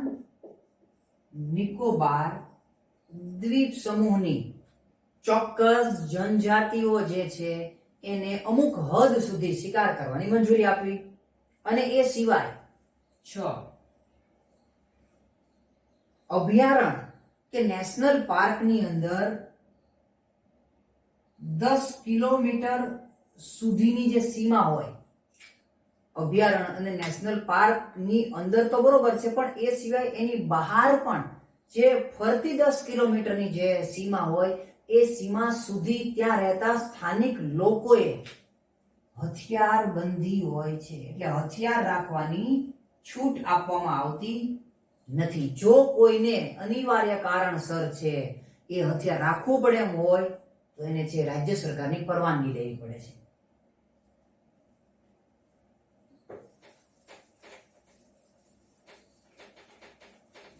S1: નિકોબાર દ્વીપ સમૂહની ચોક્કસ જનજાતિઓ જે છે એને અમુક હદ સુધી શિકાર કરવાની મંજૂરી આપવી અને એ સિવાય 6 અભયારણ્ય કે નેશનલ પાર્કની અંદર 10 કિલોમીટર સુધીની જે સીમા હોય અભયારણ્ય અને નેશનલ પાર્કની અંદર તો બરોબર છે પણ એ સિવાય એની બહાર પણ જે ફરતી 10 કિલોમીટરની જે સીમા હોય એ સીમા સુધી ત્યાં રહેતા સ્થાનિક લોકોએ હથિયાર બંધી હોય છે એટલે હથિયાર રાખવાની છૂટ આપવામાં આવતી નથી. જો કોઈને અનિવાર્ય કારણસર છે એ હથિયાર રાખવું પડે એમ હોય તો એને છે રાજ્ય સરકારની પરવાનગી લેવી પડે છે.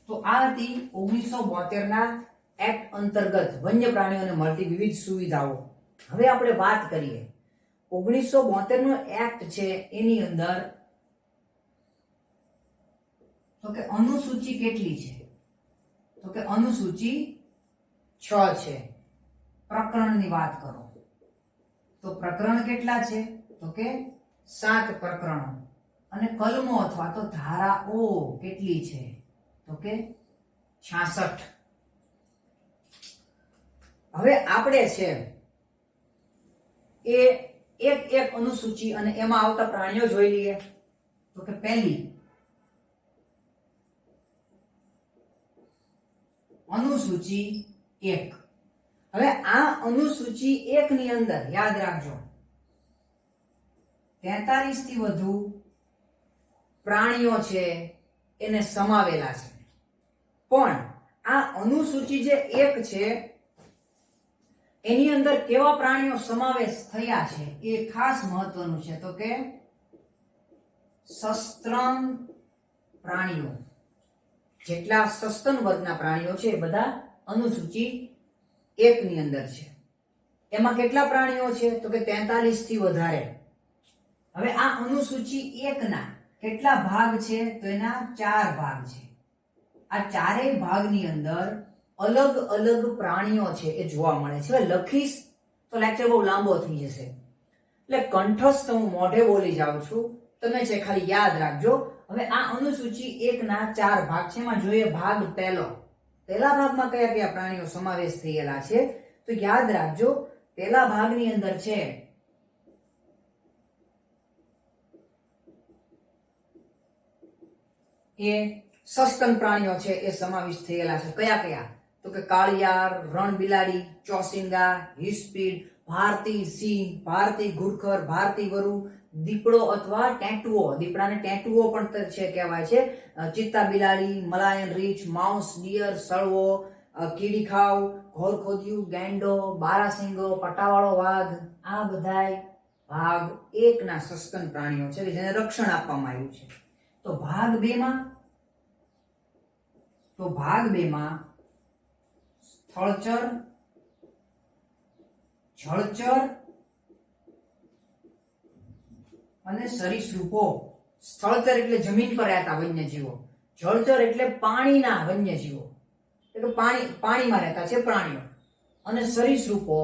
S1: તો આ હતી 1972 ના એક્ટ અંતર્ગત વન્ય પ્રાણીઓને મળતી વિવિધ સુવિધાઓ. હવે આપણે વાત કરીએ 1972 નો એક્ટ છે એની અંદર તો કે અનુસૂચિ કેટલી છે તો કે અનુસૂચિ 6 છે. પ્રકરણની વાત કરો તો પ્રકરણ કેટલા છે તો કે 7 પ્રકરણો અને કલમો અથવા તો ધારાઓ કેટલી છે તો કે 66. હવે આપણે છે એ એક અનુસૂચિ અને એમાં આવતા પ્રાણીઓ જોઈ લઈએ. તો કે પહેલી અનુસૂચિ 1. હવે આ અનુસૂચિ 1 ની અંદર યાદ રાખજો 43 થી વધુ પ્રાણીઓ છે એને સમાવેલા છે. પણ આ અનુસૂચિ જે 1 છે એની અંદર કેવા પ્રાણીઓ સમાવેશ થયા છે એ ખાસ મહત્વનું છે. તો કે સસ્તન પ્રાણીઓ જેટલા સસ્તન વર્ગના પ્રાણીઓ છે એ બધા અનુસૂચિ 1 ની અંદર છે. એમાં કેટલા પ્રાણીઓ છે તો કે 43 થી વધારે. હવે આ અનુસૂચિ 1 ના કેટલા ભાગ છે તો એના 4 ભાગ છે. આ ચારેય ભાગની અંદર અલગ અલગ પ્રાણીઓ છે એ જોવા મળે છે. લખીશ તો લેક્ચર બહુ લાંબો થઈ જશે એટલે કંઠસ્થ હું મોઢે બોલી જાઉં છું, તમે છે ખાલી યાદ રાખજો. હવે આ અનુસૂચિ 1 ના 4 ભાગ છે. એમાં જોઈએ ભાગ પહેલો. પહેલા ભાગમાં કયા કયા પ્રાણીઓ સમાવેશ થયેલા છે તો યાદ રાખજો પહેલા ભાગની અંદર છે એ સસ્તન પ્રાણીઓ છે એ સમાવેશ થયેલા છે. કયા કયા તો કે કાળિયાર, રણબિલાડી, ચોસિંગા, હિસ્પીડ, ભારતી સિંહ, ભારતી ઘુડખર, ભારતી વરુ, દીપડો અથવા ટેટુઓ. દીપડાને ટેટુઓ પણ છે કહેવાય છે. ચિત્તા બિલાડી, મલાયન રીંછ, માઉસ, ડિયર, સળવો, કીડીખાવ, ઘોરખોદિયું, ગેંડો, બારાસિંગો, પટાવાળો વાઘ. આ બધાય ભાગ 1 ના સસ્તન પ્રાણીઓ છે કે જેને રક્ષણ આપવામાં આવ્યું છે. તો ભાગ 2 માં સ્થળચર, જળચર અને સરીસૃપો. સ્થળચર એટલે જમીન પર રહેતા વન્યજીવો, જળચર એટલે પાણીના વન્યજીવો એટલે પાણીમાં રહેતા છે પ્રાણીઓ, અને સરીસૃપો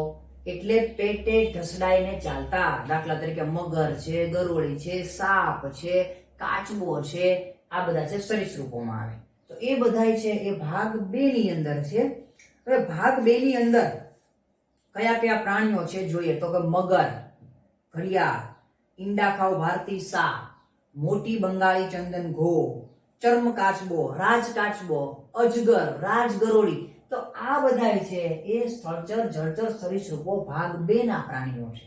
S1: એટલે પેટે ઢસડાઈને ચાલતા. દાખલા તરીકે મગર છે, ગરોળી છે, સાપ છે, કાચબો છે, આ બધા છે સરીસૃપોમાં આવે. તો એ બધાય છે એ ભાગ 2 ની અંદર છે. હવે ભાગ 2 ની અંદર કયા કયા પ્રાણીઓ છે જોઈએ તો કે મગર, ઘડિયાળ, ઈંડાખાવ ભારતી સાપ, મોટી બંગાળી ચંદન ઘો, ચર્મ કાચબો, રાજ કાચબો, અજગર, રાજ ગરોળી. તો આ બધાય છે એ સ્થળચર, જળચર, સરીસૃપો ભાગ 2 ના પ્રાણીઓ છે.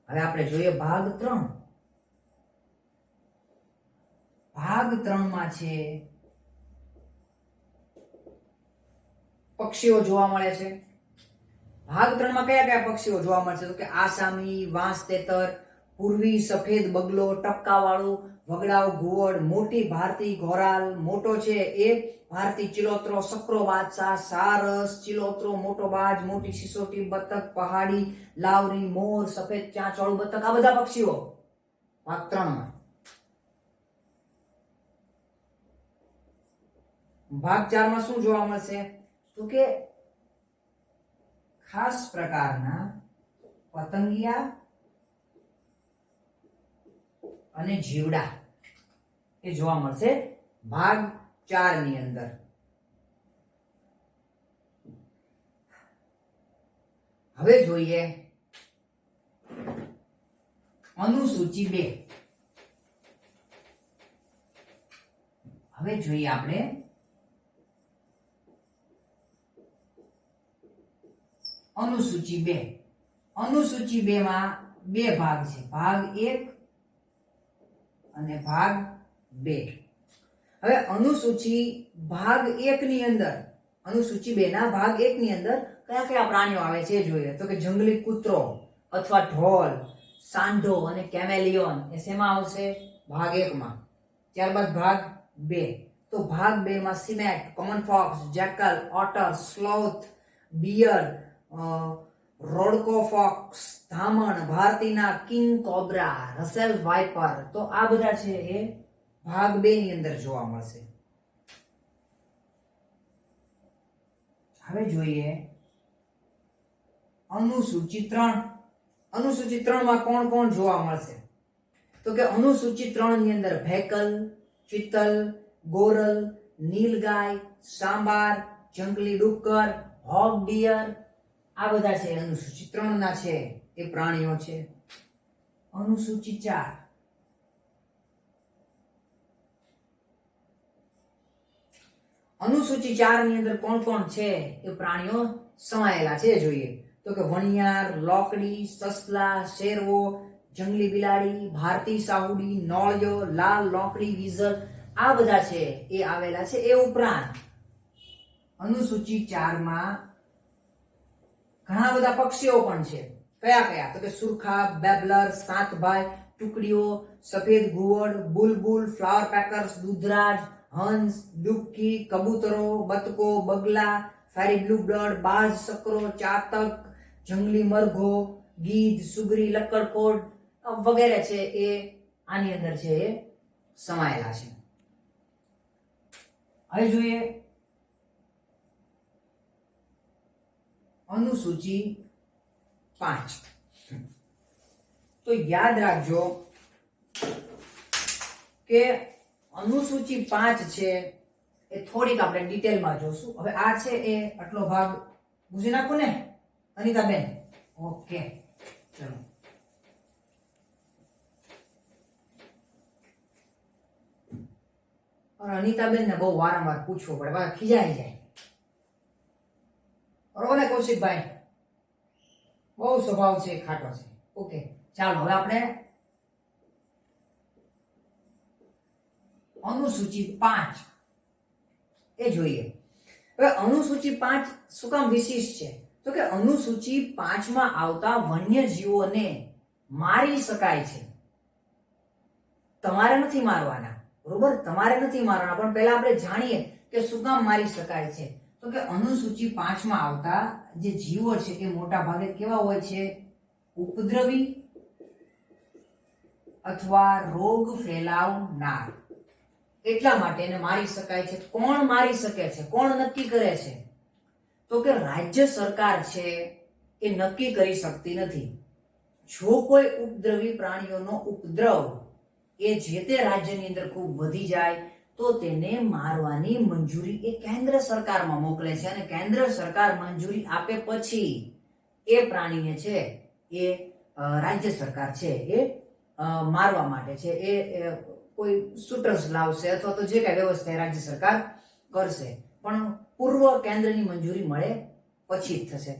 S1: હવે આપણે જોઈએ ભાગ 3. ભાગ 3 માં છે પક્ષીઓ જોવા મળે છે. ભાગ 3 માં કયા કયા પક્ષીઓ જોવા મળશે તો કે આસામી, વાંસ તેતર, પૂર્વી સફેદ બગલો, ટપકાવાળું વગડાવ ઘુવડ, મોટી ભારતી ઘોરાલ, મોટો છે એ ભારતી ચિલોત્રો, સક્રો બાદશાહ, સારસ, ચિલોત્રો, મોટો બાજ, મોટી સિસોટી બતક, પહાડી, લાવરી, મોર, સફેદ ચાંચવાળું બતક, આ બધા પક્ષીઓ ભાગ 3 માં. ભાગ 4 માં શું જોવા મળશે? તો કે ખાસ પ્રકારના પતંગિયા અને જીવડા એ જોવા મળશે ભાગ 4 ની અંદર. હવે જોઈએ અનુસૂચિ 2. હવે જોઈએ આપણે અનુસૂચિ 2. અનુસૂચિ 2 માં બે ભાગ છે, ભાગ 1 અને ભાગ 2. હવે અનુસૂચિ ભાગ 1 ની અંદર, અનુસૂચિ 2 ના ભાગ 1 ની અંદર કયા કયા પ્રાણીઓ આવે છે જોઈએ. તો કે જંગલી કૂતરો અથવા ઢોલ, સાંઢો અને કેમેલિયોન એ શેમાં આવશે? ભાગ 1 માં. ત્યારબાદ ભાગ 2. તો ભાગ 2 માં સિમેટ, common fox, jackal, otter, sloth, bear, રોડકો ફોક્સ, ધામણ, ભારતીના કિંગ કોબ્રા, રસેલ વાઇપર, તો આ બધા છે એ ભાગ 2 ની અંદર જોવા મળશે. હવે જોઈએ અનુસૂચિ 3. અનુસૂચિ 3 માં કોણ કોણ જોવા મળશે? તો કે અનુસૂચિ 3 ની અંદર ભેકલ, ચિત્તલ, ગોરલ, નીલગાય, સાંબાર, જંગલી ડુક્કર, હોગ ડિયર, આ બધા છે અનુસૂચિ 3 ના છે એ પ્રાણીઓ છે. અનુસૂચિ 4. અનુસૂચિ 4 ની અંદર કોણ કોણ છે એ પ્રાણીઓ સમાયેલા છે જોઈએ. તો કે વણિયાર, લોકડી, સસલા, શેરવો, જંગલી બિલાડી, ભારતી સાહુડી, નોળિયો, લાલ લોકડી, વીઝલ, આ બધા છે એ આવેલા છે. એ ઉપરાંત અનુસૂચિ 4 માં ઘણા બધા પક્ષીઓ પણ છે. કયા કયા? તો કે સુરખા, બેબલર, સાતભાઈ, ટુકડીઓ, સફેદ ઘુવડ, બુલબુલ, ફ્લાવર પેકર્સ, દૂધરાજ, હંસ, ડુક્કી, કબૂતરો, બતકો, બગલા, ફેરી બ્લુબર્ડ, બાજ, સકરો, ચાતક, જંગલી મરઘો, ગીધ, સુગરી, લક્કડખોડ વગેરે છે એ આની અંદર છે એ સમાયેલા છે. હવે જોઈએ અનુસૂચિ 5. તો યાદ રાખજો કે અનુસૂચિ 5 છે એ થોડીક આપણે ડિટેલમાં જોશું. હવે આ છે એ આટલો ભાગ ભૂસી નાખો ને અનિતાબેન? ઓકે, ચલો. અનિતાબેન ને બહુ વારંવાર પૂછવું પડે, પાછા ખીજાઈ જાય. બરોબર ને કૌશિકભાઈ? બહુ સ્વભાવ છે, ખાટો છે. ઓકે, ચાલો હવે આપણે અનુસૂચિ 5 એ જોઈએ. હવે અનુસૂચિ 5 શું કામ વિશિષ્ટ છે? તો કે અનુસૂચિ 5 માં આવતા વન્યજીવોને મારી શકાય છે. તમારે નથી મારવાના, બરોબર? તમારે નથી મારવાના, પણ પહેલા આપણે જાણીએ કે શું કામ મારી શકાય છે. તો કે અનુસૂચિ 5 માં આવતા જે જીવો છે એ મોટા ભાગે કેવા હોય છે? ઉપદ્રવી અથવા રોગ ફેલાવનાર. એટલા માટે એને મારી શકાય છે. કોણ મારી શકે છે? કોણ નક્કી કરે છે? તો કે રાજ્ય સરકાર છે એ નક્કી કરી શકતી નથી. જો કોઈ ઉપદ્રવી પ્રાણીઓનો ઉપદ્રવ એ જે તે રાજ્યની અંદર ખૂબ વધી જાય તો તેને મારવાની મંજૂરી એ કેન્દ્ર સરકારમાં મોકલે છે, અને કેન્દ્ર સરકાર મંજૂરી આપે પછી એ પ્રાણીને છે એ રાજ્ય સરકાર છે એ મારવા માટે છે એ કોઈ શૂટર્સ લાવશે અથવા તો જે કઈ વ્યવસ્થા રાજ્ય સરકાર કરશે, પણ પૂર્વ કેન્દ્રની મંજૂરી મળે પછી જ થશે.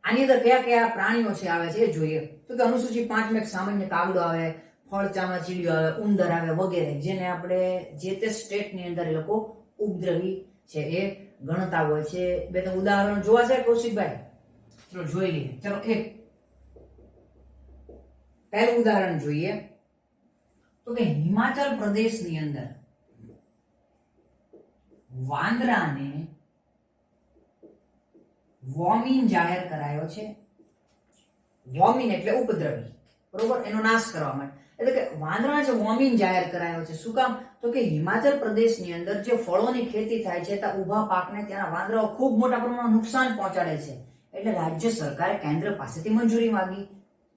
S1: આની અંદર કયા કયા પ્રાણીઓ છે આવે છે એ જોઈએ. તો કે અનુસૂચિ 5 માં એક સામાન્ય કાગડો આવે, ફળ ચામાચીડિયું આવે, ઉંદર આવે વગેરે, જેને આપણે જે તે સ્ટેટની અંદર એ લોકો ઉપદ્રવી છે એ ગણતા હોય છે. બે ત્રણ ઉદાહરણ જોવા છે કૌશિકભાઈ? ચલો જોઈ લઈએ. ચલો એક પહેલું ઉદાહરણ જોઈએ તો કે હિમાચલ પ્રદેશની અંદર વાંદરાને વોમિન જાહેર કરાયો છે. વોમિન એટલે ઉપદ્રવી, બરોબર, એનો નાશ કરવા માટે. એટલે કે વાંદરાને જે વોમિન જાહેર કરાયો છે, શું કામ? તો કે હિમાચલ પ્રદેશની અંદર જે ફળોની ખેતી થાય છે ત્યાં ઊભા પાકને ત્યાંના વાંદરાઓ ખૂબ મોટા પ્રમાણમાં નુકસાન પહોંચાડે છે. એટલે રાજ્ય સરકારે કેન્દ્ર પાસેથી મંજૂરી માંગી.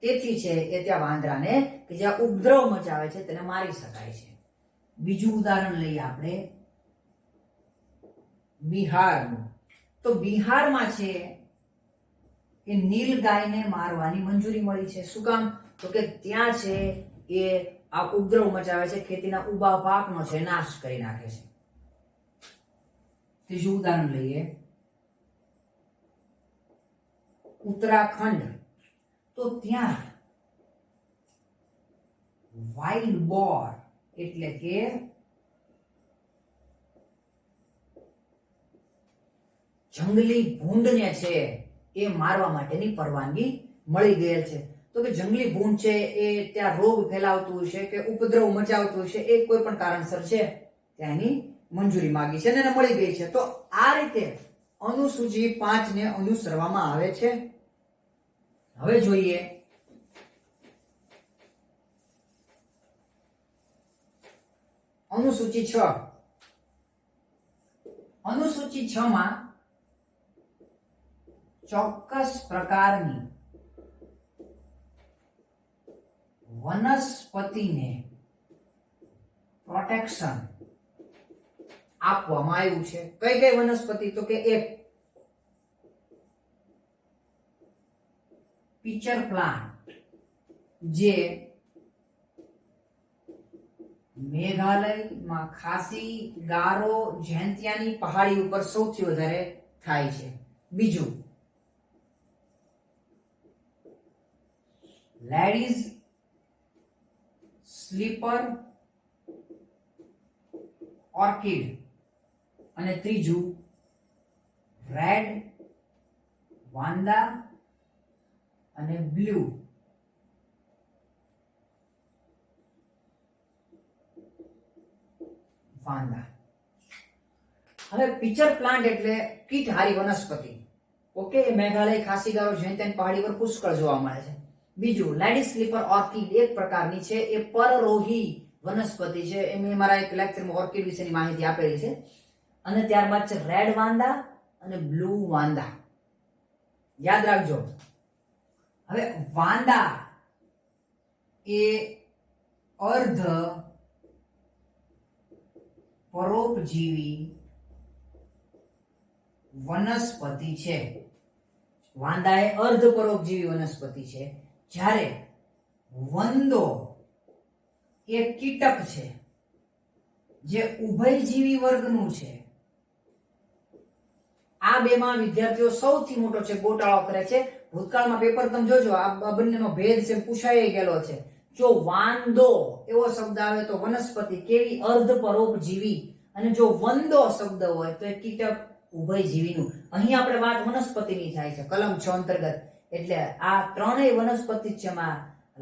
S1: તેથી છે એ ત્યાં વાંદરાને કે જ્યાં ઉપદ્રવ મચાવે છે તેને મારી શકાય છે. બીજું ઉદાહરણ લઈએ આપણે બિહારનું. તો બિહારમાં છે એ નીલ ગાયને મારવાની મંજૂરી મળી છે. શું કામ? તો કે ત્યાં છે એ આ ઉપદ્રવ મચાવે છે, ખેતીના ઊભા પાકનો છે નાશ કરી નાખે છે. ત્રીજું ઉદાહરણ લઈએ ઉત્તરાખંડ. તો ત્યાં વાઇલ્ડ બોર એટલે કે જંગલી ભૂંડને છે એ મારવા માટેની પરવાનગી મળી ગયેલ છે. તો કે જંગલી ભૂંડ છે એ ત્યાં રોગ ફેલાવતું હશે કે ઉપદ્રવ મચાવતું હશે, એ કોઈ પણ કારણસર છે ત્યાંની મંજૂરી માંગી છે અને એને મળી ગઈ છે. તો આ રીતે અનુસૂચિ 5 ને અનુસરવામાં આવે છે. હવે જોઈએ અનુસૂચિ 6. અનુસૂચિ 6 માં ચોક્કસ પ્રકારની વનસ્પતિને પ્રોટેક્શન આપવામાં આવ્યું છે. કઈ કઈ વનસ્પતિ? તો કે એક પિચર પ્લાન્ટ, જે મેઘાલયમાં ખાસી, ગારો, જૈંતિયાની પહાડી ઉપર સૌથી વધારે થાય છે. બીજું લેડીઝ સ્લીપર ઓર્કિડ અને ત્રીજું રેડ વાંદા અને બ્લુ વાંદા. હવે પિચર પ્લાન્ટ એટલે કીટહારી વનસ્પતિ. ઓકે, મેઘાલય, ખાસી, ગારો, જૈંતિયાની પહાડી પર પુષ્કળ જોવા મળે છે. બીજું લેડી સ્લીપર ઓર્કિડ એક પ્રકારની છે, એ પરરોહી વનસ્પતિ છે. એ મેં મારા એક લેક્ચરમાં ઓર્કિડ વિશેની માહિતી આપેલી છે. અને ત્યારબાદ છે રેડ વાંદા અને બ્લુ વાંદા. યાદ રાખજો. હવે વાંદા એ અર્ધ પરોપજીવી વનસ્પતિ છે. વાંદા એ અર્ધ પરોપજીવી વનસ્પતિ છે, જ્યારે વંદો એ કીટક છે જે ઉભયજીવી વર્ગનું છે. આ બેમાં વિદ્યાર્થીઓ સૌથી મોટો છે ગોટાળો કરે છે. ભૂતકાળમાં પેપર તમે જોજો, આ બંનેનો ભેદ છે પૂછાઈ ગયેલો છે. જો વાંદો એવો શબ્દ આવે તો વનસ્પતિ કેવી? અર્ધ પરોપજીવી. અને જો વંદો શબ્દ હોય તો એ કીટક ઉભયજીવીનું. અહીં આપણે વાત વનસ્પતિની થાય છે કલમ 6 અંતર્ગત. એટલે આ ત્રણેય વનસ્પતિ છે. એમાં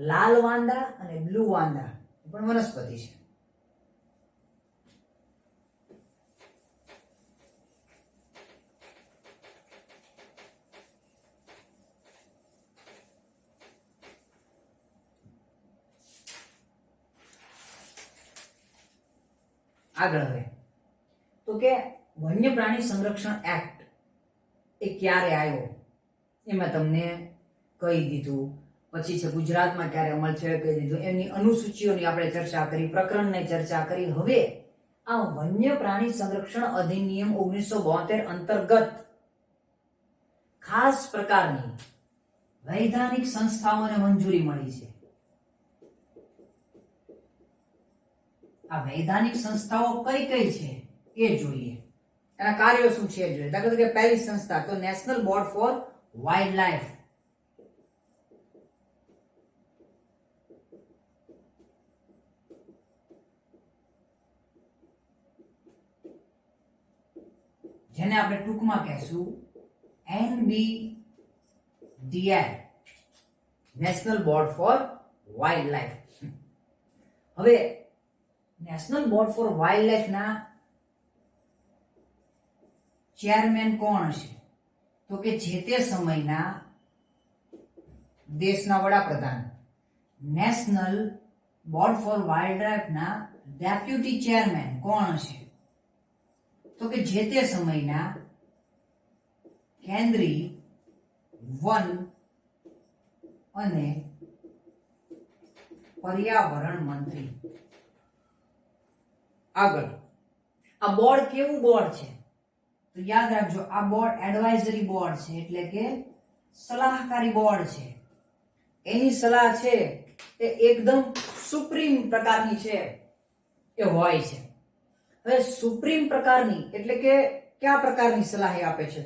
S1: લાલ વાંદા અને બ્લુ વાંદા પણ વનસ્પતિ છે. આગળ હવે તો કે વન્ય પ્રાણી સંરક્ષણ એક્ટ એ ક્યારે આવ્યો એ મેં તમને કહી દીધું. પછી છે ગુજરાતમાં ક્યારે અમલ થયો કહી દીધું. એની અનુસૂચિઓની આપણે ચર્ચા કરી, પ્રકરણની ચર્ચા કરી. હવે આ વન્ય પ્રાણી સંરક્ષણ અધિનિયમ 1972 અંતર્ગત ખાસ પ્રકારની વૈધાનિક સંસ્થાઓને મંજૂરી મળી છે. આ વૈધાનિક સંસ્થાઓ કઈ કઈ છે એ જોઈએ. એના કાર્યો શું છે એ જોઈએ. દાખલા તરીકે પહેલી સંસ્થા તો national board for wildlife. જેને આપણે ટૂંકમાં કહેશું NBDI, national board for wildlife. હવે national board for wildlife ના ચેરમેન કોણ હશે? તો કે જે તે સમયના દેશના વડાપ્રધાન. National board for wildlife ના ડેપ્યુટી ચેરમેન કોણ હશે? તો કે જે તે સમયના કેન્દ્રીય વન અને પર્યાવરણ મંત્રી. આગળ, આ બોર્ડ કેવું બોર્ડ છે? તો યાદ રાખજો, આ બોર્ડ એડવાઇઝરી બોર્ડ છે, એટલે કે સલાહકારી બોર્ડ છે. એની સલાહ છે એ એકદમ સુપ્રીમ પ્રકારની છે એ હોય છે. હવે સુપ્રીમ પ્રકારની એટલે કે કયા પ્રકારની સલાહ એ આપે છે?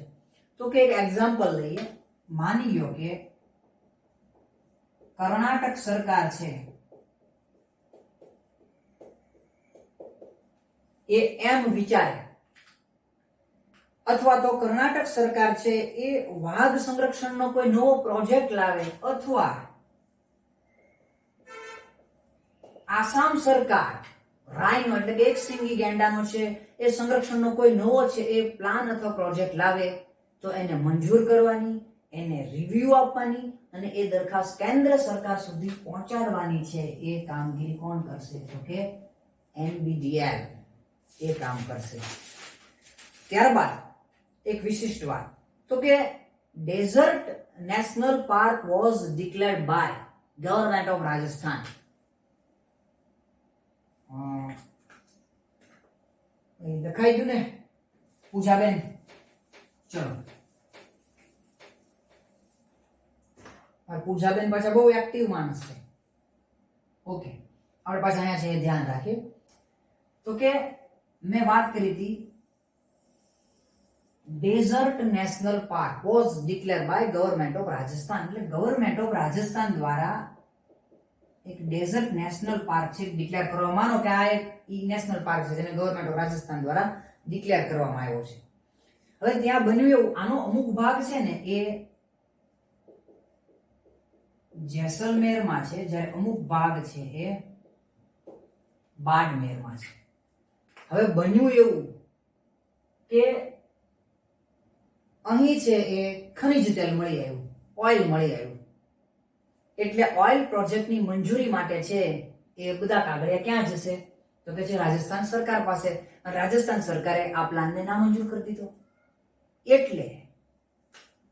S1: તો કે એક એક્ઝામ્પલ લઈએ. માની લો કે કર્ણાટક સરકાર છે એ એમ વિચારે, અથવા તો કર્ણાટક સરકાર છે એ વાઘ સંરક્ષણનો કોઈ નવો પ્રોજેક્ટ લાવે, અથવા આસામ સરકાર રાયનો એટલે કે એક સિંગી ગેંડાનો છે એ સંરક્ષણનો કોઈ નવો છે એ પ્લાન અથવા પ્રોજેક્ટ લાવે, તો એને મંજૂર કરવાની, એને રિવ્યુ આપવાની અને એ દરખાસ્ત કેન્દ્ર સરકાર સુધી પહોંચાડવાની છે. એ કામગીરી કોણ કરશે? તો કે NBDL એ કામ કરશે. ત્યારબાદ એક વિશિષ્ટ વાત, તો કે desert national park was declared by government of Rajasthan. લખાઈ ગયું ને પૂજાબેન? ચલો, પૂજાબેન પાછા બહુ એક્ટિવ માણસ છે. ઓકે, આપણે પાછા અહીંયા છે ધ્યાન રાખીએ. તો કે મેં વાત કરી હતી desert national park was declare by government of Rajasthan. એટલે ગવર્નમેન્ટ ઓફ રાજસ્થાન દ્વારા એક ડેઝર્ટ નેશનલ પાર્ક છે ડિક્લેર કરવામાં. માનો કે આ એક નેશનલ પાર્ક છે જેને ગવર્નમેન્ટ ઓફ રાજસ્થાન દ્વારા ડિક્લેર કરવામાં આવ્યો છે. હવે ત્યાં બન્યું એવું, આનો અમુક ભાગ છે ને એ જેસલમેરમાં છે, જ્યારે અમુક ભાગ છે એ બાડમેરમાં છે. હવે બન્યું એવું કે અહીં છે એ ખનિજ તેલ મળી આવ્યું, ઓઇલ મળી આવ્યું, એટલે ઓઇલ પ્રોજેક્ટની મંજૂરી માટે છે એ બધા કાગળિયા ક્યાં જશે? તો કે છે રાજસ્થાન સરકાર પાસે. અને રાજસ્થાન સરકારે આ પ્લાનને નામંજૂર કરી દીધો. એટલે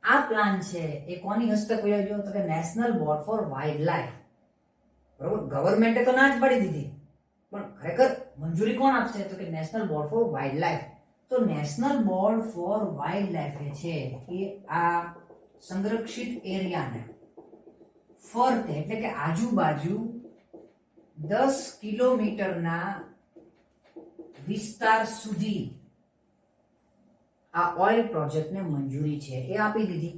S1: આ પ્લાન છે એ કોની હસ્તક વયો ગયો? તો કે national board for wild life. બરોબર, ગવર્મેન્ટે તો ના જ પાડી દીધી, પણ ખરેખર મંજૂરી કોણ આપશે? તો કે national board for wildlife. તો national board for wildlife છે એ આ સંરક્ષિત એરિયાને ફરતે એટલે કે આજુબાજુ 10 કિલોમીટરના વિસ્તાર સુધી આ ઓઇલ પ્રોજેક્ટને મંજૂરી છે એ આપી દીધી.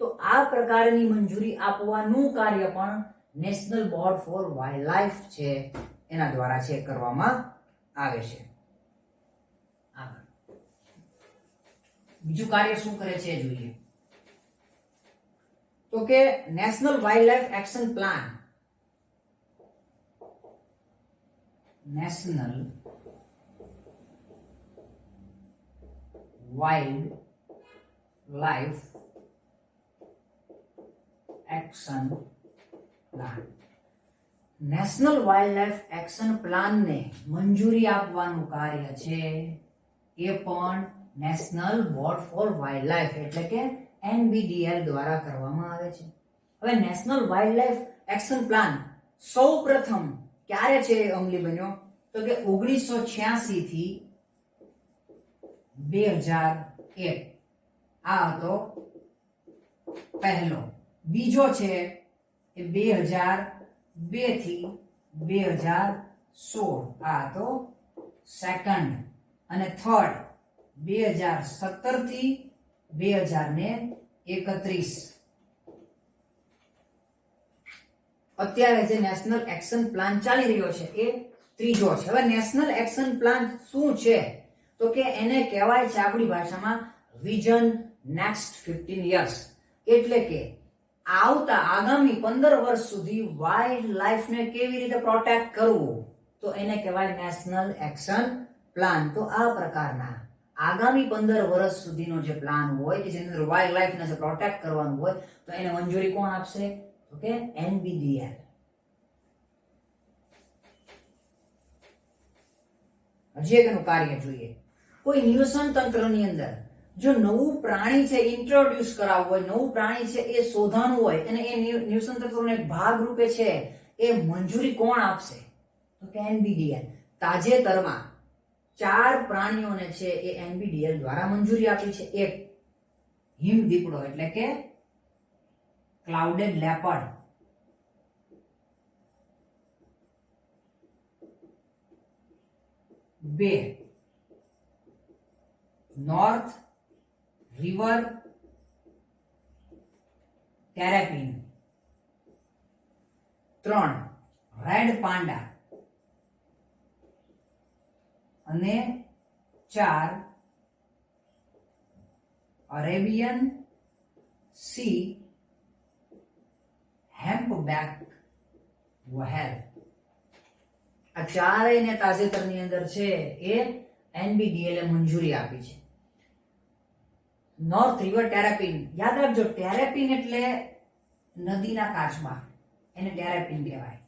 S1: તો આ પ્રકારની મંજૂરી આપવાનું કાર્ય પણ national board for wildlife છે એના દ્વારા છે કરવામાં આવે છે. આગળ બીજું કાર્ય શું કરે છે જોઈએ. તો કે national wild life action plan. National wild life action plan. National wild life action પ્લાનને મંજૂરી આપવાનું કાર્ય છે એ પણ national board for wild life એટલે કે NBDL દ્વારા કરવામાં આવે છે. હવે national wild life action plan સૌપ્રથમ ક્યારે છે અમલી બન્યો? તો કે 1986 થી 2001. આ હતો પહેલો. બીજો છે એ 2002 થી 2016. આ હતો સેકન્ડ. અને થર્ડ 2017 થી 2031. અત્યારે જે નેશનલ એક્શન પ્લાન ચાલી રહ્યો છે એ ત્રીજો છે. હવે નેશનલ એક્શન પ્લાન શું છે? તો કે એને કહેવાય છે આપણી ભાષામાં વિઝન નેક્સ્ટ 15 યર્સ. એટલે કે આવતા આગામી 15 વર્ષ સુધી વાઇલ્ડ લાઈફને કેવી રીતે પ્રોટેક્ટ કરવું, તો એને કહેવાય નેશનલ એક્શન પ્લાન. તો આ પ્રકારના આગામી 15 વર્ષ સુધીનો જે પ્લાન હોય કે જેની અંદર વાઇલ્ડ લાઈફને જે પ્રોટેક્ટ કરવાનું હોય, તો એને મંજૂરી કોણ આપશે? તો કે NBDL. હજી એક એનું કાર્ય જોઈએ. કોઈ નિવસન તંત્રની અંદર જો નવું પ્રાણી છે ઇન્ટ્રોડ્યુસ કરાવવું હોય, નવું પ્રાણી છે એ શોધવાનું હોય અને એ નિવસન તંત્રનો એક ભાગ રૂપે છે, એ મંજૂરી કોણ આપશે? તો કે NBDL. તાજેતરમાં 4 પ્રાણીઓને છે એ NBDL દ્વારા મંજૂરી આપી છે. એક હિમદીપડો એટલે કે ક્લાઉડેડ લેપર્ડ, બે નોર્થ રિવર ટેરેપિન, 3 રેડ પાંડા અને 4 અરેબિયન સી હેમ્પબેક વ્હેલ. આ ચારેયને તાજેતરની અંદર છે એ NBDL એ મંજૂરી આપી છે. નોર્થ રિવર ટેરેપિન, યાદ રાખજો, ટેરેપિન એટલે નદીના કાચબા, એને ટેરેપિન કહેવાય.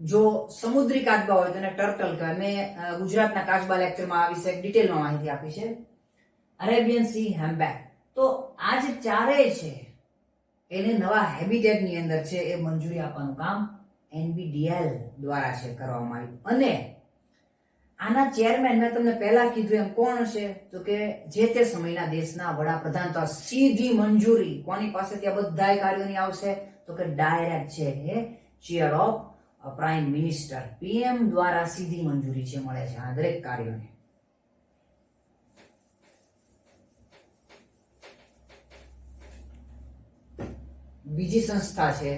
S1: જો સમુદ્રી કાચબા હોય તો એને ટર્ટલ કહેવાય. મેં ગુજરાતના કાચબા લેક્ચરમાં આ વિશે ડિટેલમાં માહિતી આપી છે. Arabian sea humpback. તો આ જે ચારેય છે એને નવા હેબિટેટની અંદર છે એ મંજૂરી આપવાનું કામ NBDL દ્વારા છે કરવામાં આવ્યું. અને આના ચેરમેન મેં તમને પહેલા કીધું એમ કોણ છે? તો કે જે તે સમયના દેશના વડાપ્રધાન. તો સીધી મંજૂરી કોની પાસેથી આ બધા કાર્યોની આવશે? તો કે ડાયરેક્ટ છે એ chair of prime minister, PM દ્વારા સીધી મંજૂરી છે મળે છે આ દરેક કાર્યોને. બીજી સંસ્થા છે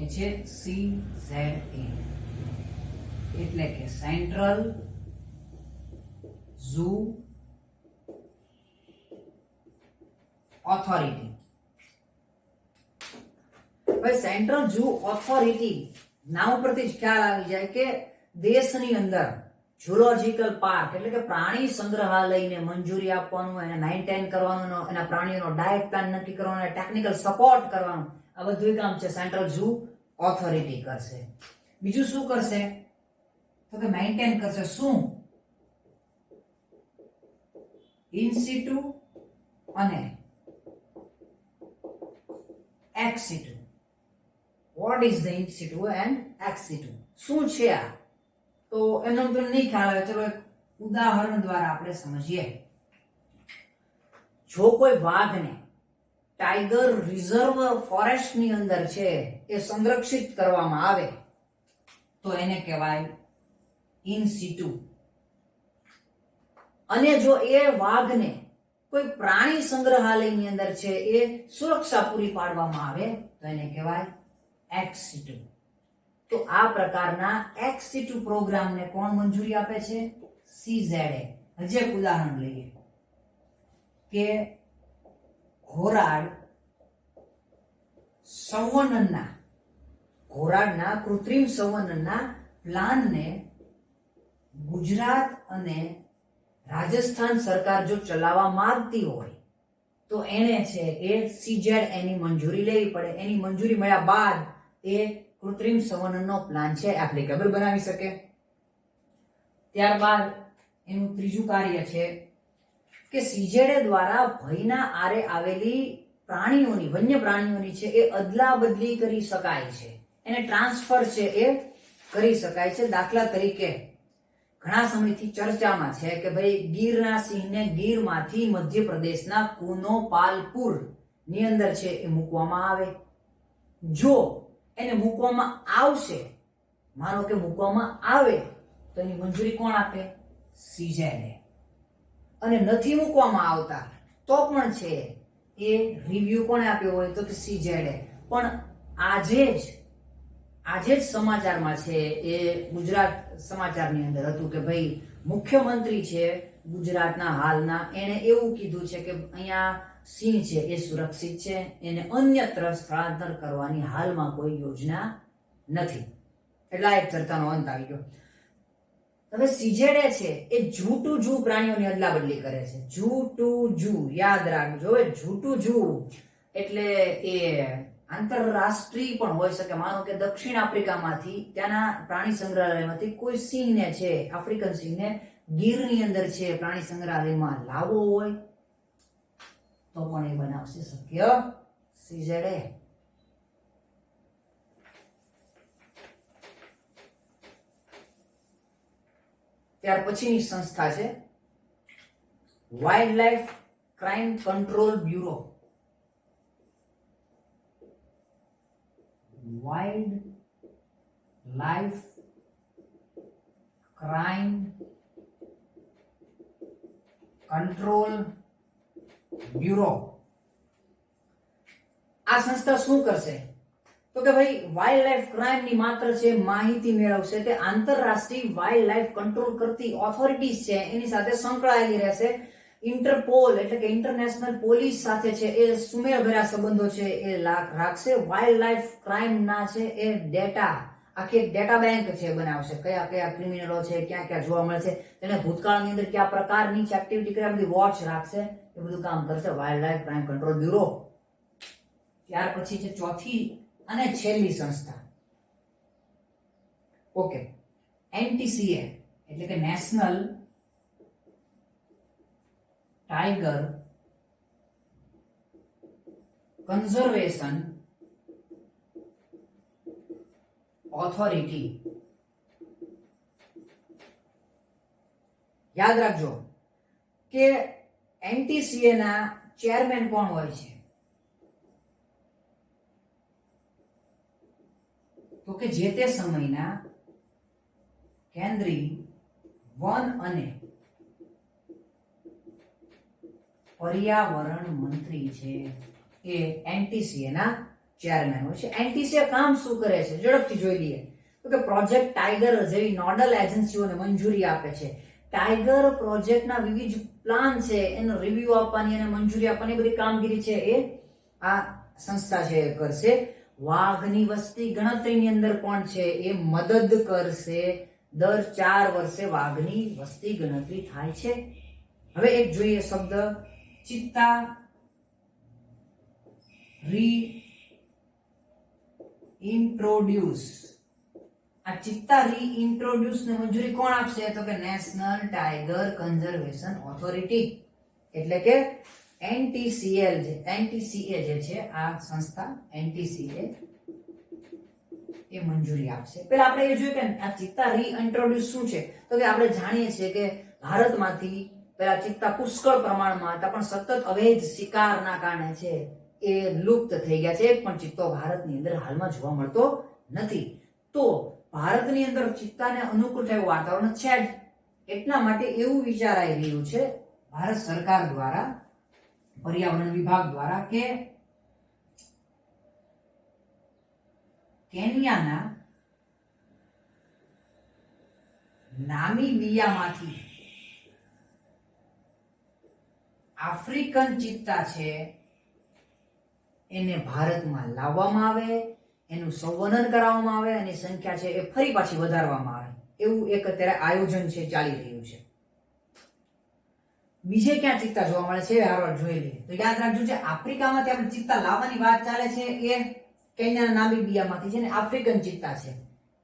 S1: એ છે CZA, એટલે કે સેન્ટ્રલ ઝૂ ઓથોરિટી. ભાઈ સેન્ટ્રલ ઝૂ ઓથોરિટી નામ ઉપરથી જ ખ્યાલ આવી જાય કે દેશની અંદર ઝૂલોજિકલ પાર્ક એટલે કે પ્રાણી સંગ્રહાલયને મંજૂરી આપવાનું, એને મેન્ટેન કરવાનું, એના પ્રાણીઓનો ડાયટ પ્લાન નક્કી કરવાનો, ટેકનિકલ સપોર્ટ કરવાનું, આ બધું કામ છે સેન્ટ્રલ ઝૂ ઓથોરિટી કરશે. બીજું શું કરશે? તો કે મેન્ટેન કરશે શું? ઇન સિટુ અને ex situ. What is the in situ and ex situ? શું છે આ? તો એનો તો નહીં ખ્યાલ આવે, ચલો એક ઉદાહરણ દ્વારા આપણે સમજીએ. જો કોઈ વાઘને ટાઈગર રિઝર્વ ફોરેસ્ટની અંદર છે એ સંરક્ષિત કરવામાં આવે તો એને કહેવાય ઇન સિટુ. અને જો એ વાઘને કોઈ પ્રાણી સંગ્રહાલયની અંદર છે એ સુરક્ષા પૂરી પાડવામાં આવે તો એને કહેવાય એક્સ સિટુ. તો આ પ્રકારના એક્સ સિટુ પ્રોગ્રામને કોણ મંજૂરી આપે છે? CZA. હજી એક ઉદાહરણ લઈએ કે ઘોરાડના કૃત્રિમ સંવનનના પ્લાનને ગુજરાત અને રાજસ્થાન સરકાર જો ચલાવવા માંગતી હોય તો એને છે એ CZA ની મંજૂરી લેવી પડે. એની મંજૂરી મળ્યા બાદ એ કૃત્રિમ સંવનનનો પ્લાન છે એપ્લિકેબલ બનાવી શકે. ત્યારબાદ એનું ત્રીજું કાર્ય છે કે CZA દ્વારા ભયના આરે આવેલી પ્રાણીઓની, વન્ય પ્રાણીઓની છે એ અદલા બદલી કરી શકાય છે, એને ટ્રાન્સફર છે એ કરી શકાય છે. દાખલા તરીકે ઘણા સમયથી ચર્ચામાં છે કે ભાઈ ગીરના સિંહને ગીરમાંથી મધ્યપ્રદેશના કુનો પાલપુર ની અંદર છે એ મૂકવામાં આવે. જો એને મૂકવામાં આવશે, માનો કે મૂકવામાં આવે તો એની મંજૂરી કોણ આપે? CZA. અને નથી મૂકવામાં આવતા તો પણ છે એ રિવ્યુ કોણે આપ્યો હોય? તો કે CZA. પણ આજે જ સમાચારમાં છે એ ગુજરાત સમાચારની અંદર હતું કે ભાઈ મુખ્યમંત્રી છે ગુજરાતના હાલના, એને એવું કીધું છે કે અહીંયા સિંહ છે એ સુરક્ષિત છે, એને અન્યત્ર સ્થળાંતર કરવાની હાલમાં કોઈ યોજના નથી. એટલે આ એક ચર્ચાનો અંત આવી ગયો. હવે સીઝેડે છે એ જૂ ટુ જૂ પ્રાણીઓની અદલા બદલી કરે છે. જૂ ટુ જૂ યાદ રાખજો. હવે જૂ ટુ જૂ એટલે એ આંતરરાષ્ટ્રીય પણ હોઈ શકે. માનો કે દક્ષિણ આફ્રિકામાંથી ત્યાંના પ્રાણી સંગ્રહાલયમાંથી કોઈ સિંહને છે, આફ્રિકન સિંહને ગીરની અંદર છે પ્રાણી સંગ્રહાલયમાં લાવવો હોય તો પણ એ બનાવશે શક્ય સીઝેડે. ત્યાર પછીની સંસ્થા છે wild life crime control bureau. Wild life crime control bureau. આ સંસ્થા શું કરશે તો કે ભાઈ વાઇલ્ડ લાઈફ ક્રાઇમ ની માત્ર છે માહિતી મેળવશે. તે આંતરરાષ્ટ્રીય વાઇલ્ડ લાઈફ કંટ્રોલ કરતી ઓથોરિટીઝ છે એની સાથે સંકળાયેલી રહેશે. ઇન્ટરપોલ એટલે કે ઇન્ટરનેશનલ પોલીસ સાથે છે એ સુમેળભર્યા સંબંધો છે એ રાખશે. વાઇલ્ડ લાઈફ ક્રાઇમ ના છે એ ડેટા, આખી એક ડેટા બેંક છે બનાવશે. કયા કયા ક્રિમિનલો છે, ક્યાં ક્યાં જોવા મળે છે, તેને ભૂતકાળની અંદર કયા પ્રકારની એક્ટિવિટી કર્યા, બધી વોચ રાખશે. એ બધું કામ કરશે wild life crime control bureau. ત્યાર પછી છે ચોથી અને છેલ્લી સંસ્થા, ઓકે, એનટીસીએ એટલે કે નેશનલ ટાઈગર કન્ઝર્વેશન ઓથોરિટી. યાદ રાખજો કે એનટીસીએ ના ચેરમેન કોણ હોય છે તો કે જે તે સમયના કેન્દ્રીય વન અને પર્યાવરણ મંત્રી છે એ એનટીસીએ ના ચેરમેન હોય છે. એનટીસીએ કામ શું કરે છે ઝડપથી જોઈ લઈએ તો કે પ્રોજેક્ટ ટાઈગર જેવી નોડલ એજન્સીઓને મંજૂરી આપે છે. ટાઈગર પ્રોજેક્ટના વિવિધ પ્લાન છે એનો રિવ્યુ આપવાની અને મંજૂરી આપવાની બધી કામગીરી છે એ આ સંસ્થા છે કરશે. વાઘની વસ્તી ગણતરીની અંદર પણ છે એ મદદ કરશે. દર 4 વર્ષે વાઘની વસ્તી ગણતરી થાય છે. હવે એક જોઈએ શબ્દ ચિત્તા રીઇન્ટ્રોડ્યુસ. આ ચિત્તા રીઇન્ટ્રોડ્યુસ ને મંજૂરી કોણ આપશે તો કે નેશનલ ટાઈગર કન્ઝર્વેશન ઓથોરિટી એટલે કે એનટીસીએલ જે એનટીસીએ જે છે આ સંસ્થા એનટીસીએ એ મંજૂરી આપશે. પહેલા આપણે એ જોયું કે આ ચિત્તા રીઇન્ટ્રોડ્યુસ શું છે તો કે આપણે જાણીએ છીએ કે ભારતમાંથી પહેલા ચિત્તા પુષ્કળ પ્રમાણમાં હતા પણ સતત અવૈધ શિકારના કારણે છે એ લુપ્ત થઈ ગયા છે. એક પણ ચિત્તો ભારતની અંદર હાલમાં જોવા મળતો નથી. તો ભારતની અંદર ચિત્તાને અનુકૂળ થયું વાતાવરણ છે જ, એટલા માટે એવું વિચારાઈ રહ્યું છે ભારત સરકાર દ્વારા, પર્યાવરણ વિભાગ દ્વારા કે કેન્યાના નામીબિયામાંથી આફ્રિકન ચિત્તા છે એને ભારતમાં લાવવામાં આવે, એનું સંવર્ધન કરાવવામાં આવે અને સંખ્યા છે એ ફરી પાછી વધારવામાં આવે. એવું એક અત્યારે આયોજન છે ચાલી રહ્યું છે. બીજે ક્યાં ચિત્તા જોવા મળે છે હારો જોઈ લઈએ તો યાદ રાખજો જે આફ્રિકામાંથી આપણે ચિત્તા લાવવાની વાત ચાલે છે એ કેન્યાના નામીબિયામાંથી છે ને આફ્રિકન ચિત્તા છે.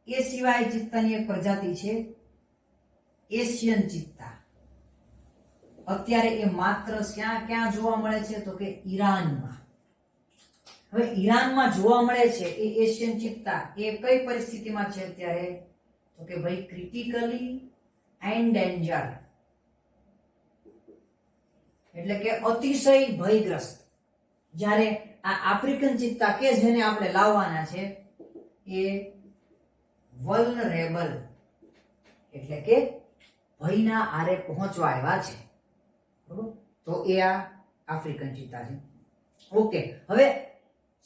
S1: એ સિવાય ચિત્તાની એક પ્રજાતિ છે એશિયન ચિત્તા. અત્યારે એ માત્ર ક્યાં જોવા મળે છે તો કે ઈરાનમાં. હવે ઈરાનમાં જોવા મળે છે એ એશિયન ચિત્તા એ કઈ પરિસ્થિતિમાં છે અત્યારે તો કે ભાઈ ક્રિટિકલી એન્ડેન્જર્ડ એટલે કે અતિશય ભયગ્રસ્ત. જ્યારે આ આફ્રિકન ચિત્તા કે જેને આપણે લાવવાના છે એ વલ્નરેબલ એટલે કે ભયના આરે પહોંચવા આવ્યા છે. બરોબર, તો એ આ આફ્રિકન ચિત્તા છે. ઓકે, હવે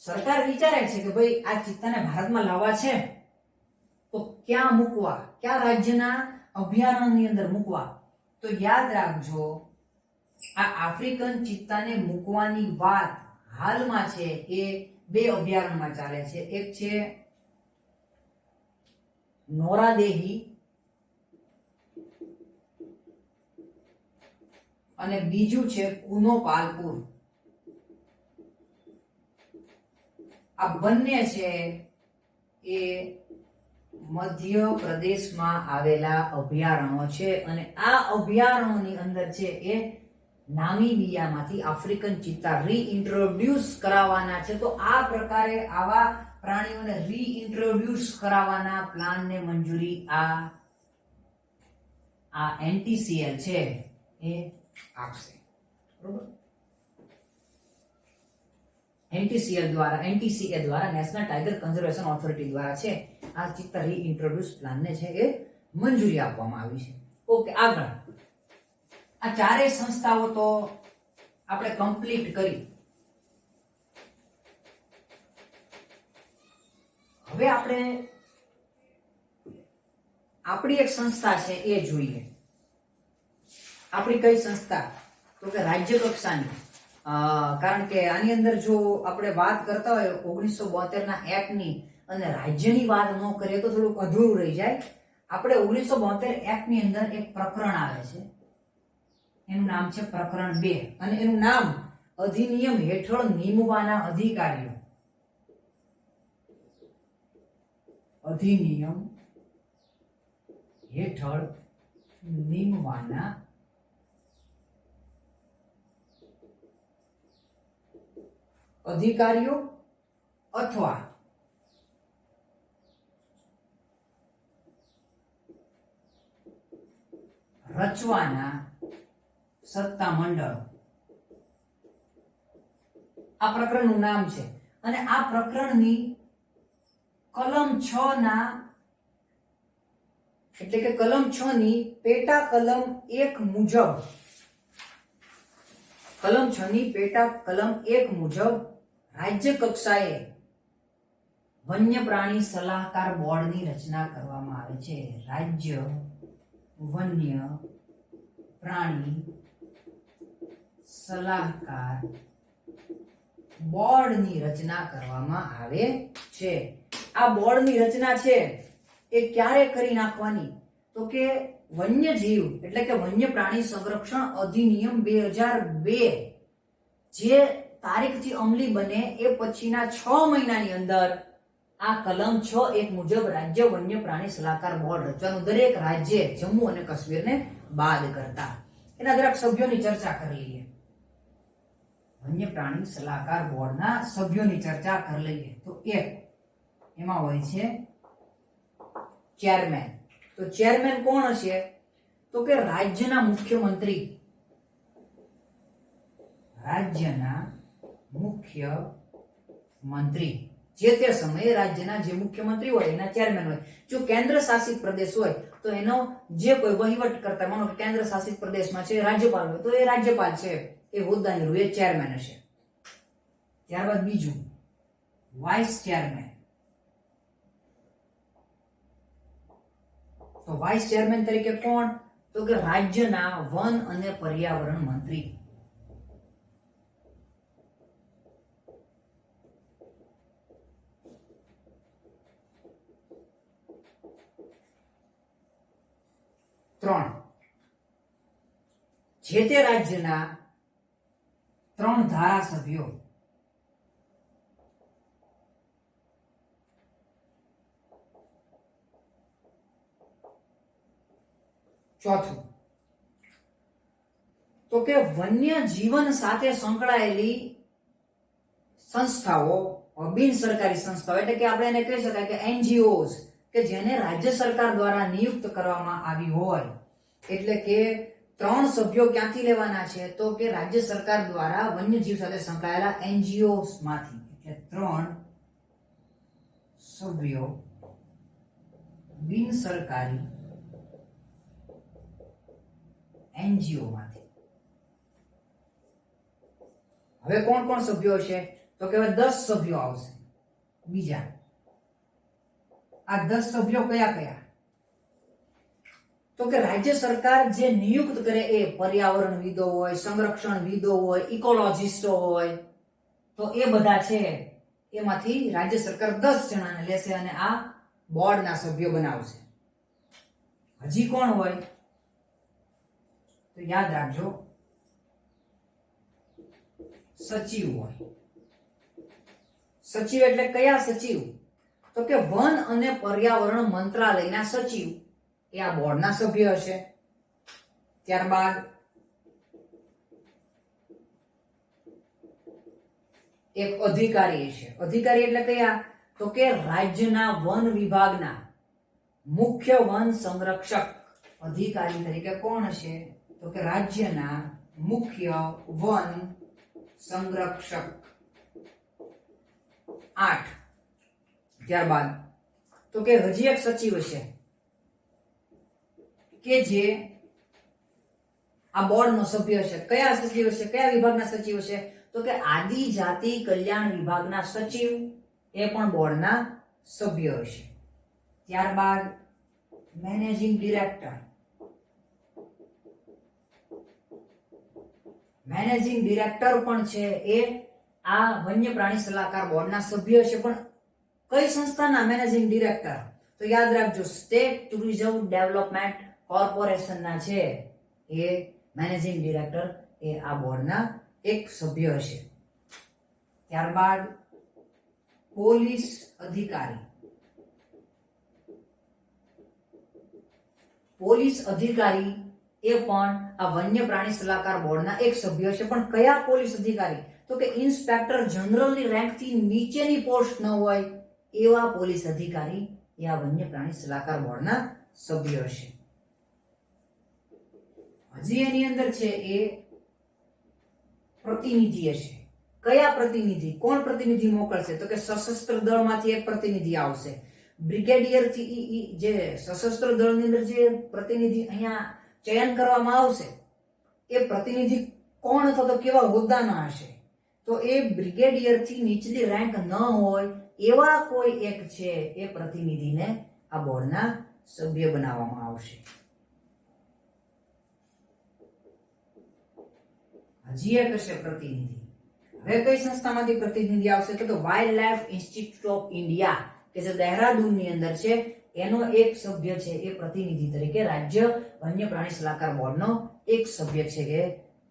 S1: સરકાર વિચારે છે કે ભાઈ આ ચિત્તાને ભારતમાં લાવવા છે તો ક્યાં મૂકવા, કયા રાજ્યના અભયારણ્યની અંદર મૂકવા. તો યાદ રાખજો આ આફ્રિકન ચિત્તાને મૂકવાની વાત હાલમાં છે એ બે અભયારણ્યમાં ચાલે છે. એક છે નોરાદેહી અને બીજું છે કુનો પાલપુર. આ બંને છે એ મધ્ય પ્રદેશમાં આવેલા અભયારણ્યો છે અને આ અભયારણ્યોની અંદર છે એ નામીબિયામાંથી આફ્રિકન ચિત્તા રીઇન્ટ્રોડ્યુસ કરાવવાના છે. તો આ પ્રકારે આવા પ્રાણીઓને રીઇન્ટ્રોડ્યુસ કરાવવાના પ્લાનને મંજૂરી આ એનટીસીએલ છે એ આપશે. બરોબર. એનટીસીએ દ્વારા નેશનલ ટાઈગર કન્ઝર્વેશન ઓથોરિટી દ્વારા છે આ ચિત્તા રીઇન્ટ્રોડ્યુસ પ્લાનને છે એ મંજૂરી આપવામાં આવી છે. ઓકે, આગળ આ ચારેય સંસ્થાઓ તો આપણે કમ્પ્લીટ કરી. હવે આપણે આપણી એક સંસ્થા છે એ જોઈએ. આપણી કઈ સંસ્થા? તો કે રાજ્ય કક્ષાની. કારણ કે આની અંદર જો આપણે વાત કરતા હોય 1972 ના એક્ટની અને રાજ્યની વાત ન કરીએ તો થોડુંક અધૂરું રહી જાય. આપણે 1972 એક્ટની અંદર એક પ્રકરણ આવે છે, એનું નામ છે પ્રકરણ 2 અને એનું નામ અધિનિયમ હેઠળ નિમવાના અધિકારીઓ. અધિનિયમ હેઠળ નિમવાના અધિકારીઓ અથવા રચવાના સત્તા મંડળ. આ પ્રકરણનું નામ છે અને આ પ્રકરણની કલમ 6 ના એટલે કે કલમ 6 ની પેટા કલમ 1 મુજબ કલમ 6 ની પેટા કલમ 1 મુજબ રાજ્ય કક્ષાએ વન્ય પ્રાણી સલાહકાર બોર્ડની રચના કરવામાં આવે છે. રાજ્ય વન્ય પ્રાણી સલાહકાર બોર્ડની રચના કરવામાં આવે છે. આ બોર્ડની રચના છે એ ક્યારે કરી નાખવાની? તો કે વન્યજીવ એટલે કે વન્ય પ્રાણી સંરક્ષણ અધિનિયમ 2002 જે તારીખથી અમલી બને એ પછીના 6 મહિનાની અંદર આ કલમ 6(1) મુજબ રાજ્ય વન્ય પ્રાણી સલાહકાર બોર્ડ રચવાનું. દરેક રાજ્ય જમ્મુ અને કાશ્મીરને બાદ કરતા. એના જરાક સભ્યોની ચર્ચા કરી લઈએ. વન્ય પ્રાણી સલાહકાર બોર્ડના સભ્યોની ચર્ચા કરી લઈએ. તો એક એમાં હોય છે ચેરમેન. તો ચેરમેન કોણ હશે? તો કે રાજ્યના મુખ્યમંત્રી. રાજ્યના મુખ્યમંત્રી જે તે સમયે રાજ્યના જે મુખ્યમંત્રી હોય એના ચેરમેન હોય. જો કેન્દ્ર શાસિત પ્રદેશ હોય તો એનો જે કોઈ વહીવટ કરતા, માનો કે કેન્દ્ર શાસિત પ્રદેશમાં છે રાજ્યપાલ હોય તો એ રાજ્યપાલ છે એ હોદ્દાની રૂએ ચેરમેન હશે. ત્યારબાદ બીજું વાઇસ ચેરમેન. તો વાઇસ ચેરમેન તરીકે કોણ? તો કે રાજ્યના વન અને પર્યાવરણ મંત્રી. ત્રણ જે તે રાજ્યના 3 ધારાસભ્યો. ચોથું તો કે વન્ય જીવન સાથે સંકળાયેલી સંસ્થાઓ, બિન સરકારી સંસ્થાઓ એટલે કે આપણે એને કહી શકાય કે એનજીઓસ કે જેને રાજ્ય સરકાર દ્વારા નિયુક્ત કરવામાં આવી હોય. એટલે કે 3 સભ્યો ક્યાંથી લેવાના છે? તો કે રાજ્ય સરકાર દ્વારા વન્યજીવ સાથે સંકળાયેલા એનજીઓસ માંથી. એટલે 3 સભ્યો બિન સરકારી એનજીઓ માંથી. હવે કોણ કોણ સભ્યો છે? તો કે 10 સભ્યો આવશે. બીજા આ 10 સભ્યો કયા કયા? તો કે રાજ્ય સરકાર જે નિયુક્ત કરે એ પર્યાવરણવિદો હોય, સંરક્ષણવિદો હોય, ઇકોલોજીસ્ટો હોય, તો એ બધા છે એમાંથી રાજ્ય સરકાર 10 જણાને લેશે અને આ બોર્ડના સભ્યો બનાવશે. હજી કોણ હોય તો યાદ રાખજો, સચિવ હોય. સચિવ એટલે કયા સચિવ? તો કે વન અને પર્યાવરણ મંત્રાલયના સચિવ એ આ બોર્ડના સભ્ય હશે. ત્યારબાદ એક અધિકારી છે. અધિકારી એટલે કયા? તો કે રાજ્યના વન વિભાગના મુખ્ય વન સંરક્ષક. અધિકારી તરીકે કોણ છે? તો કે રાજ્યના મુખ્ય વન સંરક્ષક. 8. ત્યારબાદ તો કે હજી એક સચિવ છે કે જે આ બોર્ડનો સભ્ય છે. કયા સચિવ છે? કયા વિભાગના સચિવ છે? તો કે આદિજાતિ કલ્યાણ વિભાગના સચિવ એ પણ બોર્ડના સભ્ય હશે. ત્યારબાદ મેનેજિંગ ડિરેક્ટર. મેનેજિંગ ડિરેક્ટર પણ છે એ આ વન્ય પ્રાણી સલાહકાર બોર્ડના સભ્ય છે. પણ કઈ સંસ્થાના મેનેજિંગ ડિરેક્ટર? તો યાદ રાખજો, સ્ટેટ ટુરિઝમ ડેવલપમેન્ટ કોર્પોરેશનના છે એ મેનેજિંગ ડિરેક્ટર એ આ બોર્ડના એક સભ્ય હશે. ત્યારબાદ પોલીસ અધિકારી. પોલીસ અધિકારી એ પણ આ વન્ય પ્રાણી સલાહકાર બોર્ડના એક સભ્ય છે. પણ કયા પોલીસ અધિકારી? તો કે ઇન્સ્પેક્ટર જનરલની રેન્કથી નીચેની પોસ્ટ ન હોય એવા પોલીસ અધિકારી એ આ વન્ય પ્રાણી સલાહકાર બોર્ડના સભ્ય છે. હજી એની અંદર છે એ પ્રતિનિધિ હશે. કયા પ્રતિનિધિ? કોણ પ્રતિનિધિ મોકલશે? તો કે સશસ્ત્ર દળમાંથી એક પ્રતિનિધિ આવશે. બ્રિગેડિયર થી જે સશસ્ત્ર દળની અંદર જે પ્રતિનિધિ અહીંયા ચયન કરવામાં આવશે એ પ્રતિનિધિ કોણ અથવા તો કેવા હોદ્દાના હશે? તો એ બ્રિગેડિયર થી નીચલી રેન્ક ન હોય એવા કોઈ એક છે એ પ્રતિનિધિને આ બોર્ડના સભ્ય બનાવવામાં આવશે. હજી એક હશે પ્રતિનિધિ. હવે કઈ સંસ્થામાંથી પ્રતિનિધિ આવશે? તો wild life institute of India કે જે દહેરાદૂનની અંદર છે એનો એક સભ્ય છે એ પ્રતિનિધિ તરીકે રાજ્ય વન્ય પ્રાણી સલાહકાર બોર્ડનો એક સભ્ય છે કે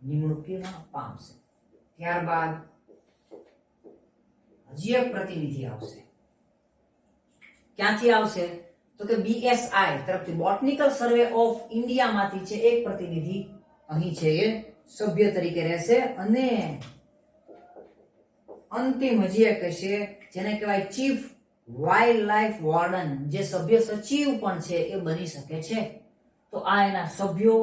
S1: નિમણૂકીમાં પામશે. ત્યારબાદ હજી એક પ્રતિનિધિ આવશે. ક્યાંથી આવશે? તો કે BSI તરફથી બોટનિકલ સર્વે ઓફ ઇન્ડિયામાંથી છે એક પ્રતિનિધિ અહીં છે એ સભ્ય તરીકે રહેશે. અને અંતિમ હજી એક હશે જેને કહેવાય ચીફ વાઇલ્ડ લાઈફ વોર્ડન, જે સભ્ય સચિવ પણ છે એ બની શકે છે. તો આ એના સભ્યો,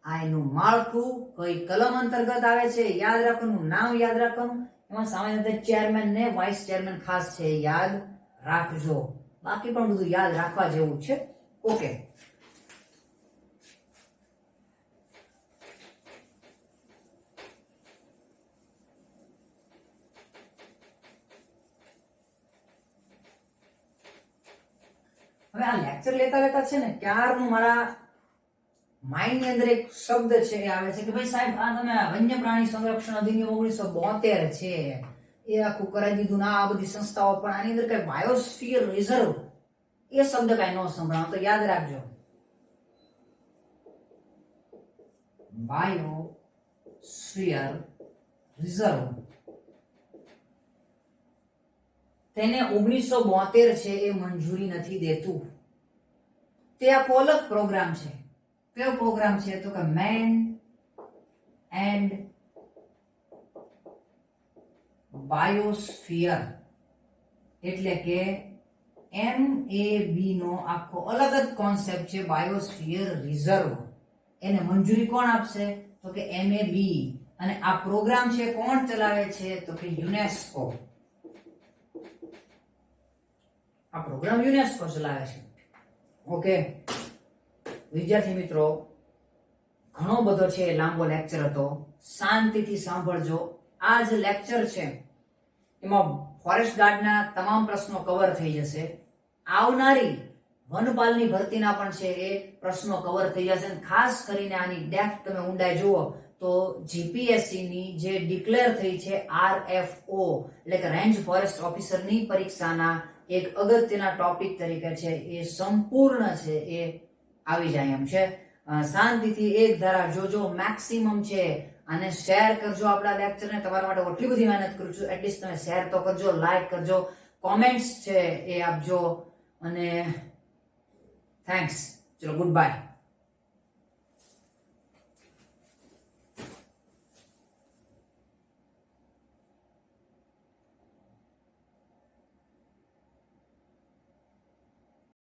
S1: આ એનું માળખું, કઈ કલમ અંતર્ગત આવે છે યાદ રાખવાનું, નામ યાદ રાખવાનું. એમાં સામાન્ય રીતે ચેરમેન ને વાઇસ ચેરમેન ખાસ છે યાદ રાખજો. બાકી પણ બધું યાદ રાખવા જેવું છે. ઓકે, હવે આ લેક્ચર લેતા લેતા છે ને ક્યારનું મારા માઇન્ડ ની અંદર એક શબ્દ છે એ આવે છે કે ભાઈ સાહેબ આ તમે વન્ય પ્રાણી સંરક્ષણ અધિનિયમ 1972 છે એ આખું કરાવી દીધું ના આ બધી સંસ્થાઓ, પણ આની અંદર કઈ બાયોસ્ફિયર રિઝર્વ એ શબ્દ કઈ ન સંભળાવો. તો યાદ રાખજો, બાયોસ્ફિયર રિઝર્વ તેને 1972 છે એ મંજૂરી નથી દેતું. તે આખો અલગ પ્રોગ્રામ છે. કયો પ્રોગ્રામ છે? તો કે મેન એન્ડ બાયોસ્ફિયર, એટલે કે MAB નો આખો અલગ જ કોન્સેપ્ટ છે બાયોસ્ફિયર રિઝર્વ. એને મંજૂરી કોણ આપશે? તો કે MAB. અને આ પ્રોગ્રામ છે કોણ ચલાવે છે? તો કે યુનેસ્કો. આ પ્રોગ્રામ યુનેસ્કો ચલાવે છે. ઓકે વિદ્યાર્થી મિત્રો, ઘણો બધો છે લાંબો લેક્ચર હતો, શાંતિથી સાંભળજો. આ જે લેક્ચર છે એમાં ફોરેસ્ટ ગાર્ડના તમામ પ્રશ્નો કવર થઈ જશે. આવનારી વનપાલની ભરતીના પણ છે એ પ્રશ્નો કવર થઈ જશે અને ખાસ કરીને આની ડેપ્થ તમે ઊંડાઈ જુઓ તો જીપીએસસી ની જે ડિક્લેર થઈ છે આરએફઓ એટલે કે રેન્જ ફોરેસ્ટ ઓફિસરની પરીક્ષાના એક અગત્યના ટોપિક તરીકે છે એ સંપૂર્ણ છે એ આવી જાય એમ છે. શાંતિથી એક ધારા જોજો, મેક્સિમમ છે અને શેર કરજો આપણા લેક્ચરને. તમારા માટે એટલી બધી મહેનત કરું છું, એટલીસ્ટ તમે શેર તો કરજો, લાઈક કરજો, કોમેન્ટ્સ છે એ આપજો અને થેન્ક્સ. ચલો, ગુડ બાય.